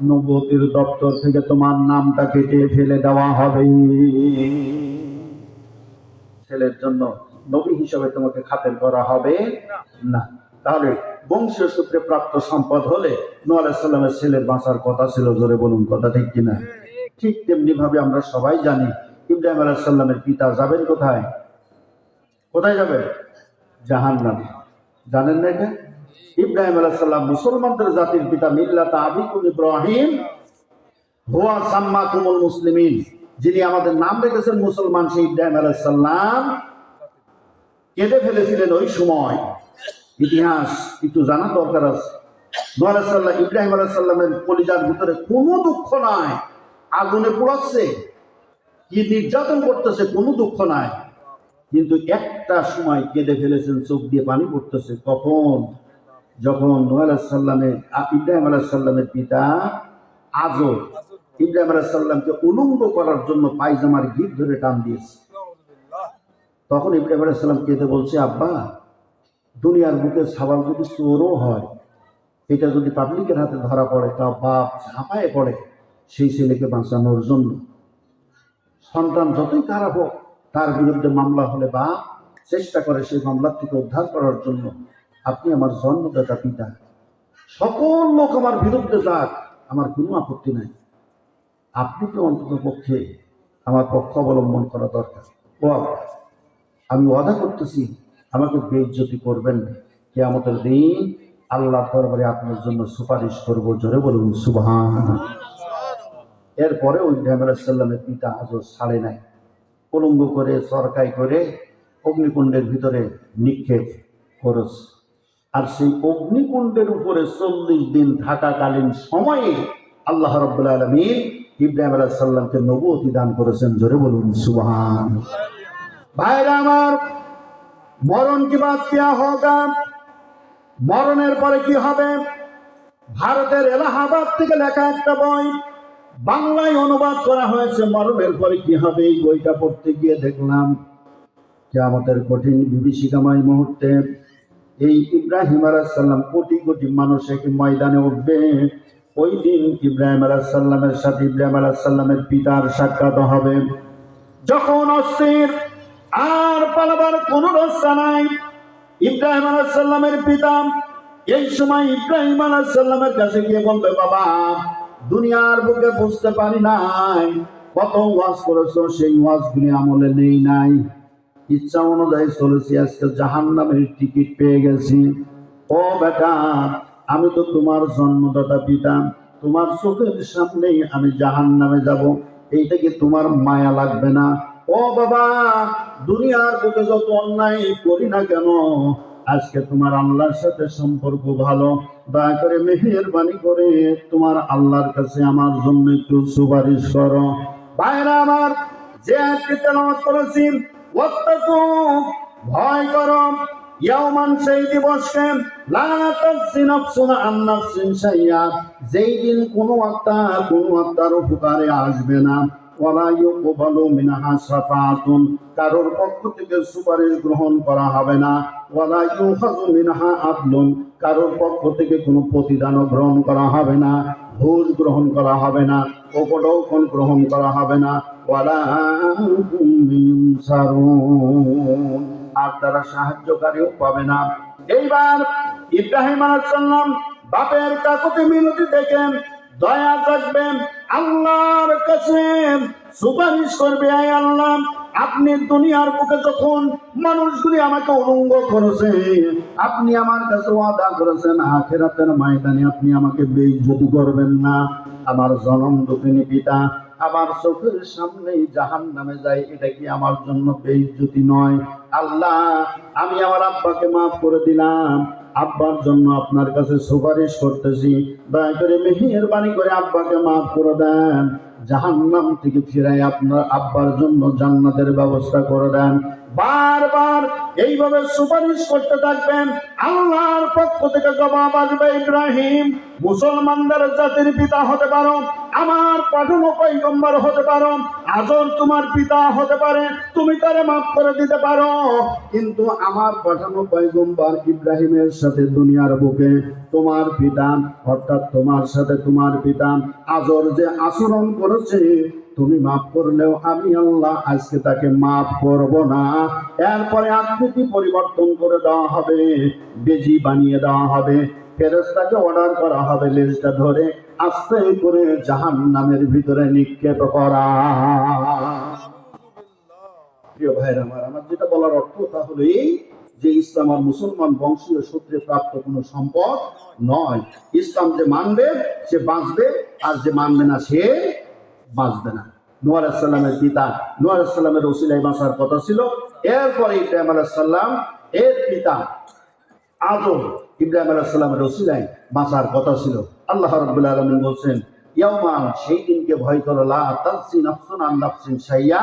Speaker 3: নবুয়তের দপ্তর থেকে তোমার নামটা কেটে ফেলে দেওয়া হবে। ছেলের জন্য নবী হিসাবে তোমাকে খাতের করা হবে না। তাহলে বংশীয় সূত্রে প্রাপ্ত সম্পদ হলে নূহ আলাইহিস সালামের ছেলের বাঁচার কথা ছিল। জোরে বলুন কথা ঠিক কিনা? ঠিক তেমনি ভাবে আমরা সবাই জানি, ইব্রাহিম আলাইহিস সালামের পিতা যাবেন কোথায়? কোথায় যাবেন? জাহান্নামে। জানেন না এটা? ইব্রাহিম আলাইহিস সালাম মুসলমানদের জাতির পিতা, মিল্লাতা আবিকুম ইব্রাহিম হুয়া সাম্মাকুমুল মুসলিমিন, যিনি আমাদের নাম রেখেছেন মুসলমান, সেই ইব্রাহিম আলাইহিস সালাম কেঁদে ফেলেছিলেন ওই সময়। ইতিহাস একটু জানা দরকার আছে। নূহ আলাইহিস সালাম, ইব্রাহিম আলাইহিস সালামের কলিজার ভিতরে কোনো দুঃখ নাই, আগুনে পোড়াচ্ছে, কি নির্যাতন করতেছে, কোনো দুঃখ নাই, কিন্তু একটা সময় কেঁদে ফেলেছেন, চোখ দিয়ে পানি পড়তেছে। কখন? যখন নূহ আলাইহিস সালামের ইব্রাহিম আলাইহিস সালামের পিতা আজর ইব্রাহিম আলাইহিস সালামকে উলঙ্গ করার জন্য পায়জামার গিট ধরে টান দিয়েছে। তখন ইব্রাহিম আলাইহিস সালাম কেঁদে বলছে, আব্বা, দুনিয়ার বুকে সওয়াল যদি চোরও হয়, এটা যদি পাবলিকের হাতে ধরা পড়ে, তা বাপ ঝাঁপায় পড়ে সেই ছেলেকে বাঁচানোর জন্য। সন্তান যতই খারাপ হোক, তার বিরুদ্ধে মামলা হলে বাপ চেষ্টা করে সেই মামলার থেকে উদ্ধার করার জন্য। আপনি আমার জন্মদাতা পিতা, সকল লোক আমার বিরুদ্ধে যাক, আমার কোনো আপত্তি নাই, আপনি তো অন্তত পক্ষে আমার পক্ষ অবলম্বন করা দরকার। ও আমি ওয়াদা করতেছি, আমাকে বেইজ্জতি করবেন না, কিয়ামতের দিন আল্লাহর দরবারে আপনার জন্য সুপারিশ করব। জোরে বলুন সুবহানাল্লাহ। এরপরে ইব্রাহিম আলাইহিস সালামের পিতা আজর ছাড়ে নাই, উলঙ্গ করে চরকাই করে অগ্নিকুণ্ডের ভিতরে নিক্ষেপ করেছে। আর সেই অগ্নিকুণ্ডের উপরে 40 দিন থাকাকালীন সময়ে আল্লাহ রাব্বুল আলামিন ইব্রাহিম আলাইহিস সালামকে নবুয়তি দান করেছেন। জোরে বলুন সুবহানাল্লাহ। ভাইরা আমার, মরণ কি বাদ কিয়া হোগা, মরণের পরে কি হবে? ভারতের এলাহাবাদ থেকে লেখা একটা বই বাংলায় অনুবাদ করা হয়েছে, মরণের পরে কি হবে। এই বইটা পড়তে গিয়ে দেখলাম, কিয়ামতের কঠিন বিভীষিকাময় মুহূর্তে এই ইব্রাহিম আলাইহিস সালাম কোটি কোটি মানুষ এক ময়দানে উঠবে। ওই দিন ইব্রাহিম আলাইহিস সালামের সাথে ইব্রাহিম আলাইহিস সালামের পিতার সাক্ষাৎ হবে। যখন অস্থির, আর পালাবার কোনো রাস্তা নাই, ইব্রাহিম আলাইহিস সালামের পিতা এই সময় ইব্রাহিম আলাইহিস সালামের কাছে গিয়ে বলবে, বাবা দুনিয়ার বুকে বুঝতে পারি নাই, কত ওয়াজ করেছো, সেই ওয়াজগুলি আমলে নেই নাই, ইচ্ছা অনুযায়ী চলেছি, আজকে জাহান্নামের টিকিট পেয়ে গেছি। ও বেটা, আমি তো তোমার জন্মদাতা পিতা, তোমার চোখের সামনেই আমি জাহান্নামে যাব, এইটা কি তোমার মায়া লাগবে না? ও বাবা, দুনিয়ার বুকে যত অন্যায় করি না কেন, আজকে তোমার আল্লাহর সাথে সম্পর্ক ভালো, দয়া করে মেহেরবানি করে তোমার আল্লাহর কাছে আমার জন্য একটু সুপারিশ করো। ভাইরা আমার, যে আয়াতটি তেলাওয়াত করেছি, ওয়াত্তাকু, ভয় করো, ইয়াওমান, সেই দিবসকে, লা তাজজি নাফসুন আন নাফসিন শাইআ, যেই দিন কোনো আত্মার উপকারে আসবে না, ওয়ালা ইউকবালু মিনহা শাফাআতুন, কারোর পক্ষ থেকে সুপারিশ গ্রহণ করা হবে না, ওয়ালা ইউখাযু মিনহা আদলুন, কারোর পক্ষ থেকে কোনো প্রতিদানও গ্রহণ করা হবে না, ঘুষ গ্রহণ করা হবে না, উপঢৌকন গ্রহণ করা হবে না, ওয়ালা হুম ইউনসারুন, আর তারা সাহায্যকারীও পাবে না। এইবার ইব্রাহিম আলাইহিস সালাম বাপের কাকুতি মিনতি দেখেন, দয়া থাকবেন, আল্লাহর কাছে সুপারিশ করবে, আয় আল্লাহ, আপনি দুনিয়ার বুকে যখন মানুষগুলি আমাকে উলঙ্গ করেছে, আপনি আমার কাছে ওয়াদা করেছেন আখিরাতের ময়দানে আপনি আমাকে বেইজ্জতি করবেন না। আমার জনম দুঃখিনী পিতা আমার চোখের সামনেই জাহান্নামে যায়, এটা কি আমার জন্য বেইজ্জতি নয়? আল্লাহ, আমি আমার আব্বাকে মাফ করে দিলাম, আব্বার জন্য আপনার কাছে সুপারিশ করতেছি, দয়া করে মেহেরবানি করে আব্বাকে মাফ করে দেন, জাহান্নাম থেকে ফিরাই আপনার আব্বার জন্য জান্নাতের ব্যবস্থা করে দেন। বারবার এইভাবে সুপারিশ করতে থাকবেন, আল্লাহর পক্ষ থেকে জবাব আসবে, ইব্রাহিম মুসলমানদের জাতির পিতা হতে পারো, আমার পাঠানো পয়গম্বর হতে পারো, আজর তোমার পিতা হতে পারে, তুমি তারে মাফ করে দিতে পারো, কিন্তু আমার পাঠানো পয়গম্বর ইব্রাহিমের সাথে দুনিয়ার বুকে তোমার পিতা, অর্থাৎ তোমার সাথে তোমার পিতা আজর যে আচরণ করেছে, তুমি মাফ করলেও আমি আল্লাহ আজকে তাকে মাফ করব না। এরপরে আকৃতি পরিবর্তন করে দেওয়া হবে, বেজি বানিয়ে দেওয়া হবে, ফেরেশতাকে অর্ডার করা হবে লেজটা ধরে আস্তে করে জাহান্নামের ভিতরে নিক্ষেপ করা। প্রিয় ভাইরা আমার, আমার যেটা বলার অর্থ তা হলো এই যে ইসলাম আর মুসলমান বংশীয় সূত্রে প্রাপ্ত কোনো সম্পদ নয়। ইসলাম যে মানবে সে বাঁচবে, আর যে মানবে না সে বাঁচবে না। নূহ আলাইহিস সালামের পিতা, নূহ আলাইহিস সালামের ওসিলায় বাঁচার কথা ছিল, এরপরে ইব্রাহিম আলাইহিস সালাম এর পিতা আদম ইব্রাহিম আলাইহিস সালামের ওসিলায় বাঁচার কথা ছিল। আল্লাহ রাব্বুল আলামিন বলছেন, ইয়াওমান, সেই দিনকে ভয় করো, লা তাজজি নাফসুন আন নাফসিন শাইআ,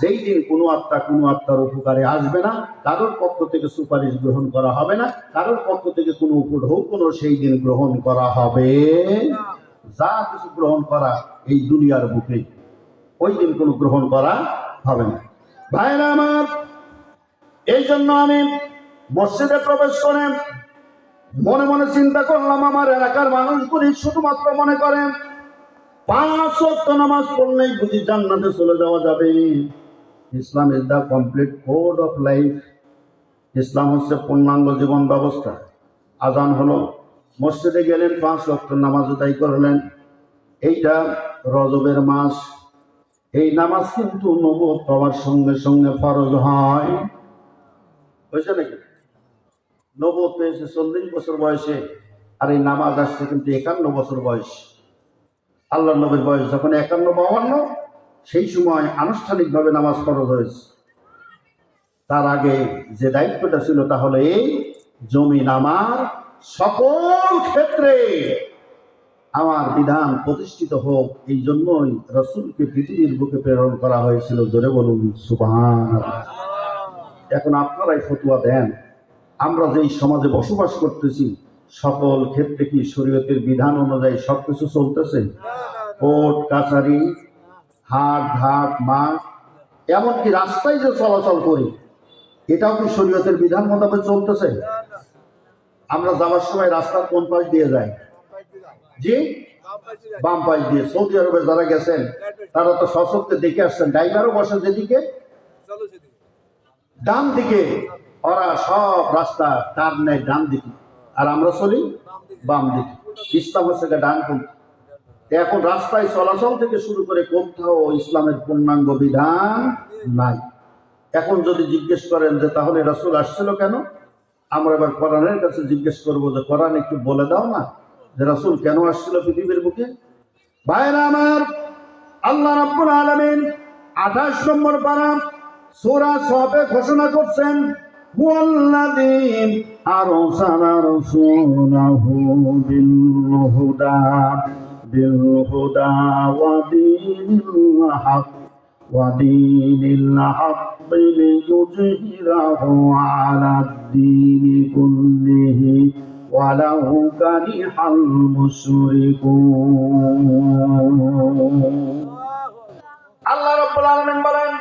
Speaker 3: যেই দিন কোনো আত্মার উপকারে আসবে না, কারোর পক্ষ থেকে সুপারিশ গ্রহণ করা হবে না, কারোর পক্ষ থেকে কোনো উপঢৌকন সেই দিন গ্রহণ করা হবে, যা কিছু গ্রহণ করা এই দুনিয়ার বুকে ওই দিন কোনো গ্রহণ করা হবে না। ভাইরা আমার, এই জন্য আমি মসজিদে প্রবেশ করে মনে মনে চিন্তা করলাম, আমার এলাকার মানুষগুলি শুধুমাত্র মনে করেন 5 ওয়াক্ত নামাজ পড়লেই বুঝি জান্নাতে চলে যাওয়া যাবে। Islam is the complete code of life. ইসলাম হচ্ছে পূর্ণাঙ্গ জীবন ব্যবস্থা। আজান হলো, মসজিদে গেলেন, 5 ওয়াক্ত নামাজ আদায় করলেন। এইটা রজবের মাস, এই নামাজ কিন্তু নবুয়ত পাওয়ার সঙ্গে সঙ্গে ফরজ হয়, হয়েছে নাকি? নবুয়ত পেয়েছে 40 বছর বয়সে, আর এই নামাজ আসছে কিন্তু 51 বছর বয়স। আল্লাহ নবীর বয়স যখন 51-52, সেই সময় আনুষ্ঠানিকভাবে নামাজ ফরজ হয়েছে। তার আগে যে দায়িত্বটা ছিল তা হলো এই, জমিন আমার, সকল ক্ষেত্রে আমার বিধান প্রতিষ্ঠিত হোক, এই জন্যই রাসূলকে পৃথিবীর বুকে প্রেরণ করা হয়েছিল। জোরে বলুন সুবহানাল্লাহ। এখন আপনারাই ফতোয়া দেন, আমরা যেই সমাজে বসবাস করতেছি সকল ক্ষেত্রে কি শরীয়তের বিধান অনুযায়ী সবকিছু চলতেছে? কোর্ট কাছারি, হাট ঘাট মাঠ, এমনকি রাস্তায় যে চলাচল করি, এটাও কি শরীয়তের বিধান মোতাবেক চলতেছে? আমরা যাওয়ার সময় রাস্তার কোন পাশ দিয়ে যাই? জি, বাম পাশ দিয়ে। সৌদি আরবে যারা গেছেন তারা তো সশক্তে দেখে আসছেন, ড্রাইভারও বসে যেদিকে, ডান দিকে ওরা সব রাস্তা টার্ন নেয় ডান দিকে। আর আমরা চলি বাম দিকে। ইসলাম হচ্ছে ডানপন্থী। এখন রাস্তায় চলাচল থেকে শুরু করে কোথাও ইসলামের পূর্ণাঙ্গ বিধান নাই। এখন যদি জিজ্ঞেস করেন যে তাহলে রাসূল আসছিল কেন, আমরা এবার কোরআনের কাছে জিজ্ঞেস করবো যে কোরআন একটু বলে দাও না যে রাসূল কেন আসছিল পৃথিবীর বুকে। ভাইরা আমার, আল্লাহ রাব্বুল আলামিন 28 নম্বর পারা সূরা সফে ঘোষণা করছেন, হুয়াল্লাযী আরসালা রাসূলাহু বিল হুদা ওয়া দীনিল হক লিইয়ুযহিরাহু আলাদ-দীনি কুল্লিহি ওয়ালাউ কারিহাল মুশরিকুন। আল্লাহ রাব্বুল আলামিন বলেন,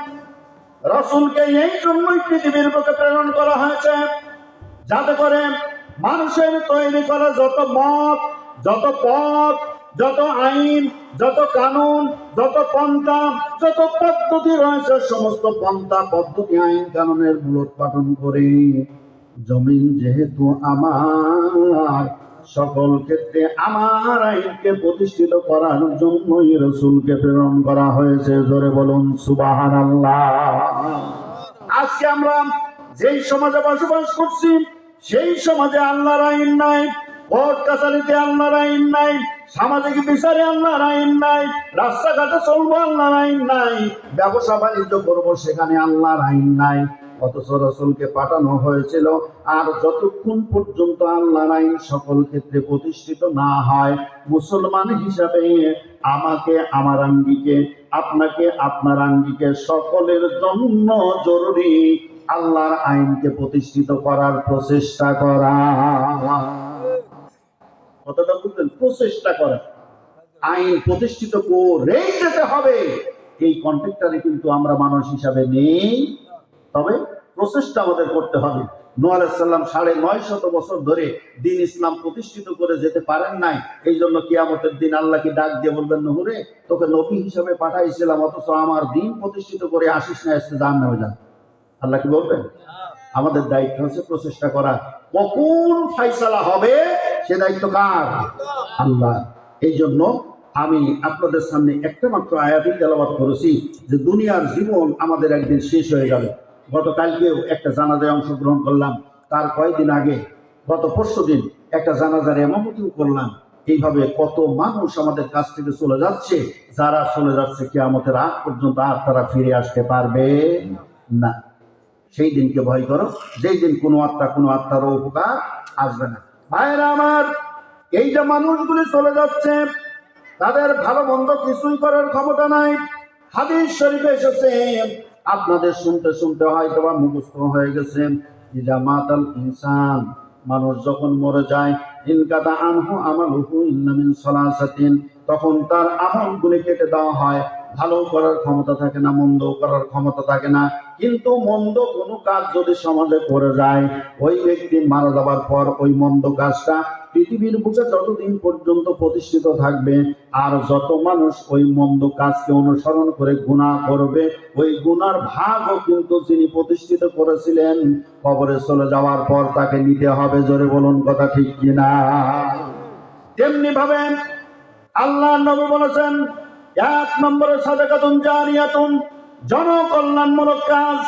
Speaker 3: রাসূলকে এই জন্যই পৃথিবীর বুকে প্রেরণ করা হয়েছে যাতে করে মানুষের তৈরি করা যত মত, যত পথ, যত আইন, যত কানুন, যত পন্থা, যত পদ্ধতি রয়েছে, সমস্ত পন্থা পদ্ধতি আইন কানুনের মূলোৎপাটন করে জমিন যেহেতু আমার, সকল ক্ষেত্রে আমার আইনকে প্রতিষ্ঠিত করার জন্যই রাসূলকে প্রেরণ করা হয়েছে। জোরে বলুন সুবহানাল্লাহ। আজকে আমরা যেই সমাজে বসবাস করছি সেই সমাজে আল্লাহর আইন নাই, কোর্ট কাছারিতে আল্লাহর আইন নাই, সামাজিক বিচারে আল্লাহর আইন নাই, রাস্তাঘাটে চলবো আল্লাহর আইন নাই, ব্যবসা বাণিজ্য করবো সেখানে আল্লাহর আইন নাই। অথচ রাসূলকে পাঠানো হয়েছিল, আর যতক্ষণ পর্যন্ত আল্লাহর আইন সকল ক্ষেত্রে প্রতিষ্ঠিত না হয়, মুসলমান হিসাবে আমাকে আমার আঙ্গিকে, আপনাকে আপনার আঙ্গিকে, সকলের জন্য জরুরি আল্লাহর আইনকে প্রতিষ্ঠিত করার প্রচেষ্টা করা। কতটা বুঝলেন? প্রচেষ্টা করা, আইন প্রতিষ্ঠিত করেই যেতে হবে, এই কন্টেক্টরে কিন্তু আমরা মানুষ হিসাবে নেই। তবে প্রচেষ্টা আমাদের করতে হবে। নূহ আলাইহিস সালাম 950 বছর ধরে দ্বীন ইসলাম প্রতিষ্ঠিত করে যেতে পারেন নাই। এই জন্য কিয়ামতের দিন আল্লাহকে ডাক দিয়ে বলবেন, নূহ রে, তোকে নবী হিসাবে পাঠাইছিলাম, অথচ আমার দ্বীন প্রতিষ্ঠিত করে আসিস না, এসে জাহান্নামে যা। আল্লাহ কি বলবেন? আমাদের দায়িত্ব হচ্ছে প্রচেষ্টা করা। কখন ফাইসালা হবে সে দায়িত্ব কার? আল্লাহ। এই জন্য আমি আপনাদের সামনে একটা মাত্র আয়াতই তেলাওয়াত করেছি যে দুনিয়ার জীবন আমাদের একদিন শেষ হয়ে যাবে। গতকালকেও একটা জানাজায় অংশগ্রহণ করলাম, তার কয়েকদিন আগে গত পরশুদিন একটা জানাজার ইমামতিও করলাম। এইভাবে কত মানুষ আমাদের কাছ থেকে চলে যাচ্ছে, যারা চলে যাচ্ছে কিয়ামতের আগ পর্যন্ত আর তারা ফিরে আসতে পারবে না। সেই দিনকে ভয় করো, যেই দিন কোনো আত্মারও উপকার আসবে না। ভাইরা আমার, এই যে মানুষগুলি চলে যাচ্ছে, তাদের ভালো মন্দ কিছুই করার ক্ষমতা নাই। হাদিস শরীফে এসেছে, আপনাদের শুনতে শুনতে হয়তো বা মুখস্থ হয়ে গেছে, ইজা মাতাল ইনসান, মানুষ যখন মরে যায়, ইনকাতা আনহু আমালুহু ইল্লা মিন সালাসাতিন, তখন তার আমলগুলি কেটে দেওয়া হয়। ভালো করার ক্ষমতা থাকে না, মন্দ করার ক্ষমতা থাকে না। কিন্তু মন্দ কোনো কাজ যদি সমাজে করে যায়, ওই ব্যক্তি মারা যাবার পর ওই মন্দ কাজটা পৃথিবীর বুকে যতদিন পর্যন্ত প্রতিষ্ঠিত থাকবে, আর যত মানুষ ওই মন্দ কাজকে অনুসরণ করে গুনাহ করবে, ওই গুনার ভাগও কিন্তু যিনি প্রতিষ্ঠিত করেছিলেন কবরে চলে যাওয়ার পর তাকে নিতে হবে। জোরে বলুন কথা ঠিক কিনা? তেমনি ভাবে আল্লাহ নবী বলেছেন, 1 নম্বরে সাদাকাতুন জারিয়াতুন, জনকল্যাণমূলক কাজ,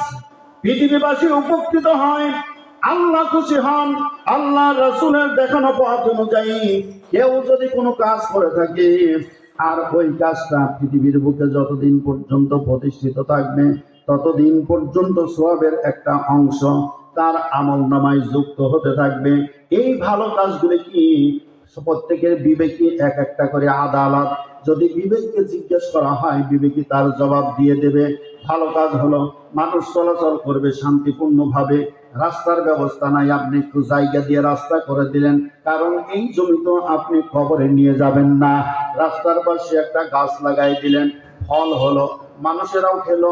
Speaker 3: পৃথিবীবাসী উপকৃত হয়, আল্লাহ খুশি হন। আল্লাহ রাসূলের দেখানো পথ অনুযায়ী কেউ যদি কোনো কাজ করে থাকে, আর ওই কাজটা পৃথিবীর বুকে যতদিন পর্যন্ত প্রতিষ্ঠিত থাকবে, ততদিন পর্যন্ত সওয়াবের একটা অংশ তার আমলনামায় যুক্ত হতে থাকবে। এই ভালো কাজগুলি কি প্রত্যেকের বিবেকী এক একটা করে আদালত, যদি বিবেককে জিজ্ঞেস করা হয়, বিবেকী তার জবাব দিয়ে দেবে। ভালো কাজ হলো মানুষ চলাচল করবে শান্তিপূর্ণভাবে, রাস্তার ব্যবস্থা নাই, আপনি একটু জায়গা দিয়ে রাস্তা করে দিলেন, কারণ এই জমি তো আপনি কবরে নিয়ে যাবেন না। রাস্তার পাশে একটা গাছ লাগাই দিলেন, ফল হলো, মানুষেরাও খেলো,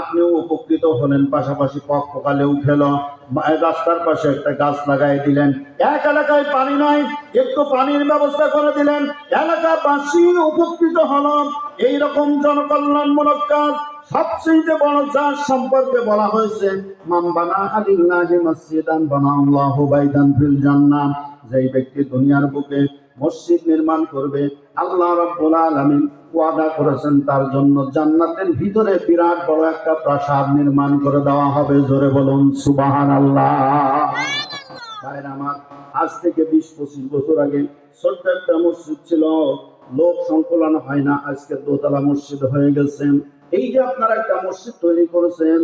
Speaker 3: আপনিও উপকৃত হলেন, পাশাপাশি পক্ষকালেও খেলো। রাস্তার পাশে একটা গাছ লাগাই দিলেন, এক এলাকায় পানি নাই, একটু পানির ব্যবস্থা করে দিলেন, এলাকাবাসী উপকৃত হলো। এইরকম জনকল্যাণমূলক কাজ সবচেয়ে বড় যার সম্পর্কে বলা হয়েছে মান বানা আলিল্লাহি মসজিদান বানাল্লাহু বাইতান ফিল জান্নাহ, যেই ব্যক্তি দুনিয়ার বুকে মসজিদ নির্মাণ করবে, আল্লাহ রাব্বুল আলামিন ওয়াদা করেছেন তার জন্য জান্নাতের ভিতরে বিরাট বড় একটা প্রাসাদ নির্মাণ করে দেওয়া হবে। জোরে বলুন সুবহানাল্লাহ। ভাইরা আমার, আজ থেকে 20-25 বছর আগে ছোট্ট একটা মসজিদ ছিল, লোক সংকলন হয় না, আজকে দোতলা মসজিদ হয়ে গেছে। এই যে আপনারা একটা মসজিদ তৈরি করেছেন,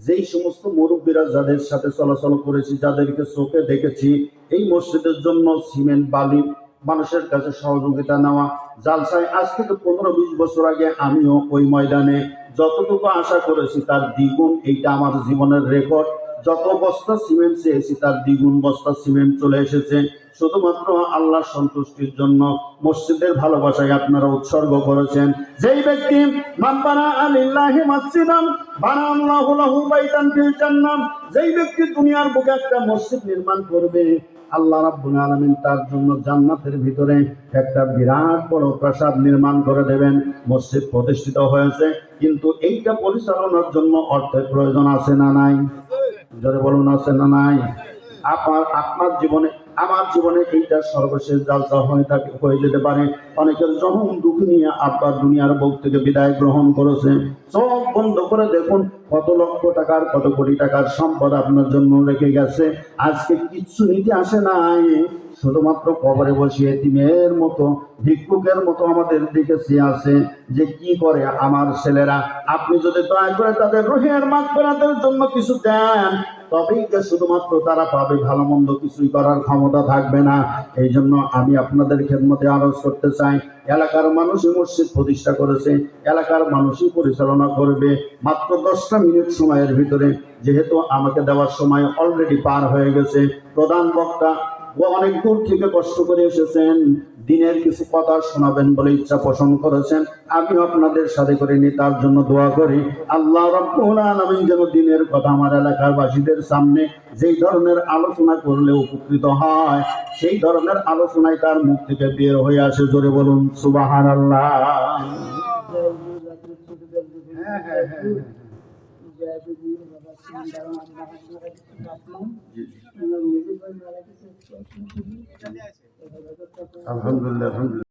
Speaker 3: যেই সমস্ত মুরব্বীরা যাদের সাথে চলাচল করেছি, যাদেরকে চোখে দেখেছি, এই মসজিদের জন্য সিমেন্ট বালি মানুষের কাছে সহযোগিতা নেওয়া জালসায় আজ থেকে 15-20 বছর আগে আমিও ওই ময়দানে যতটুকু আশা করেছি তার দ্বিগুণ, এইটা আমার জীবনের রেকর্ড। যত বস্তা সিমেন্ট চেয়েছি তার দ্বিগুণ বস্তা সিমেন্ট চলে এসেছে, শুধুমাত্র আল্লাহর সন্তুষ্টির জন্য, মসজিদের ভালোবাসায় আপনারা উৎসর্গ করেছেন। যেই ব্যক্তি মান বানা আলিল্লাহি মসজিদান বানাল্লাহু লাহু বাইতান ফিল জান্নাহ, যেই ব্যক্তি দুনিয়ার বুকে একটা মসজিদ নির্মাণ করবে, আল্লাহ রাব্বুল আলামিন তার জন্য জান্নাতের ভিতরে একটা বিরাট বড় প্রাসাদ নির্মাণ করে দেবেন। মসজিদ প্রতিষ্ঠিত হয়েছে, কিন্তু এইটা পরিচালনার জন্য অর্থের প্রয়োজন আছে না নাই? জোরে বলুন আছে না নাই? আপনার জীবনে, আমার জীবনে এইটা সর্বশেষ জালসা হয়ে যেতে পারে। অনেকের জনম দুঃখ নিয়ে আব্বার দুনিয়ার বুক থেকে বিদায় গ্রহণ করেছে। চোখ বন্ধ করে দেখুন কত লক্ষ টাকার, কত কোটি টাকার সম্পদ আপনার জন্য রেখে গেছে, আজকে কিচ্ছু নিতে আসে নাই, শুধুমাত্র কবরে বসিয়ে এতিমের মতো, ভিক্ষুকের মতো আমাদের দিকে চেয়ে আছে যে কি করে আমার ছেলেরা। আপনি যদি দয়া করে তাদের রুহের মাগফিরাতের জন্য কিছু দেন, তবেই যে শুধুমাত্র তারা পাবে, ভালো মন্দ কিছুই করার ক্ষমতা থাকবে না। এই জন্য আমি আপনাদের খেদমতে আরজ করতে চাই, এলাকার মানুষই মসজিদ প্রতিষ্ঠা করেছে, এলাকার মানুষই পরিচালনা করবে। মাত্র 10টা মিনিট সময়ের ভিতরে, যেহেতু আমাকে দেওয়ার সময় অলরেডি পার হয়ে গেছে, প্রধান বক্তা অনেক দূর থেকে কষ্ট করে এসেছেন, দিনের কিছু কথা শোনাবেন বলে ইচ্ছা পোষণ করেছেন, আমি আপনাদের সাথে করে নিয়ে তার জন্য দোয়া করি। আল্লাহ রাব্বুল আলামিন যেন দিনের কথা আমার এলাকার বাসীদের সামনে যেই ধরনের আলোচনা করলে উপকৃত হয়, সেই ধরনের আলোচনায় তার মুখ থেকে বের হয়ে আসে। জোরে বলুন সুবহানাল্লাহ। হ্যাঁ হ্যাঁ হ্যাঁ আলহামদুলিল্লাহ আলহামদুলিল্লাহ।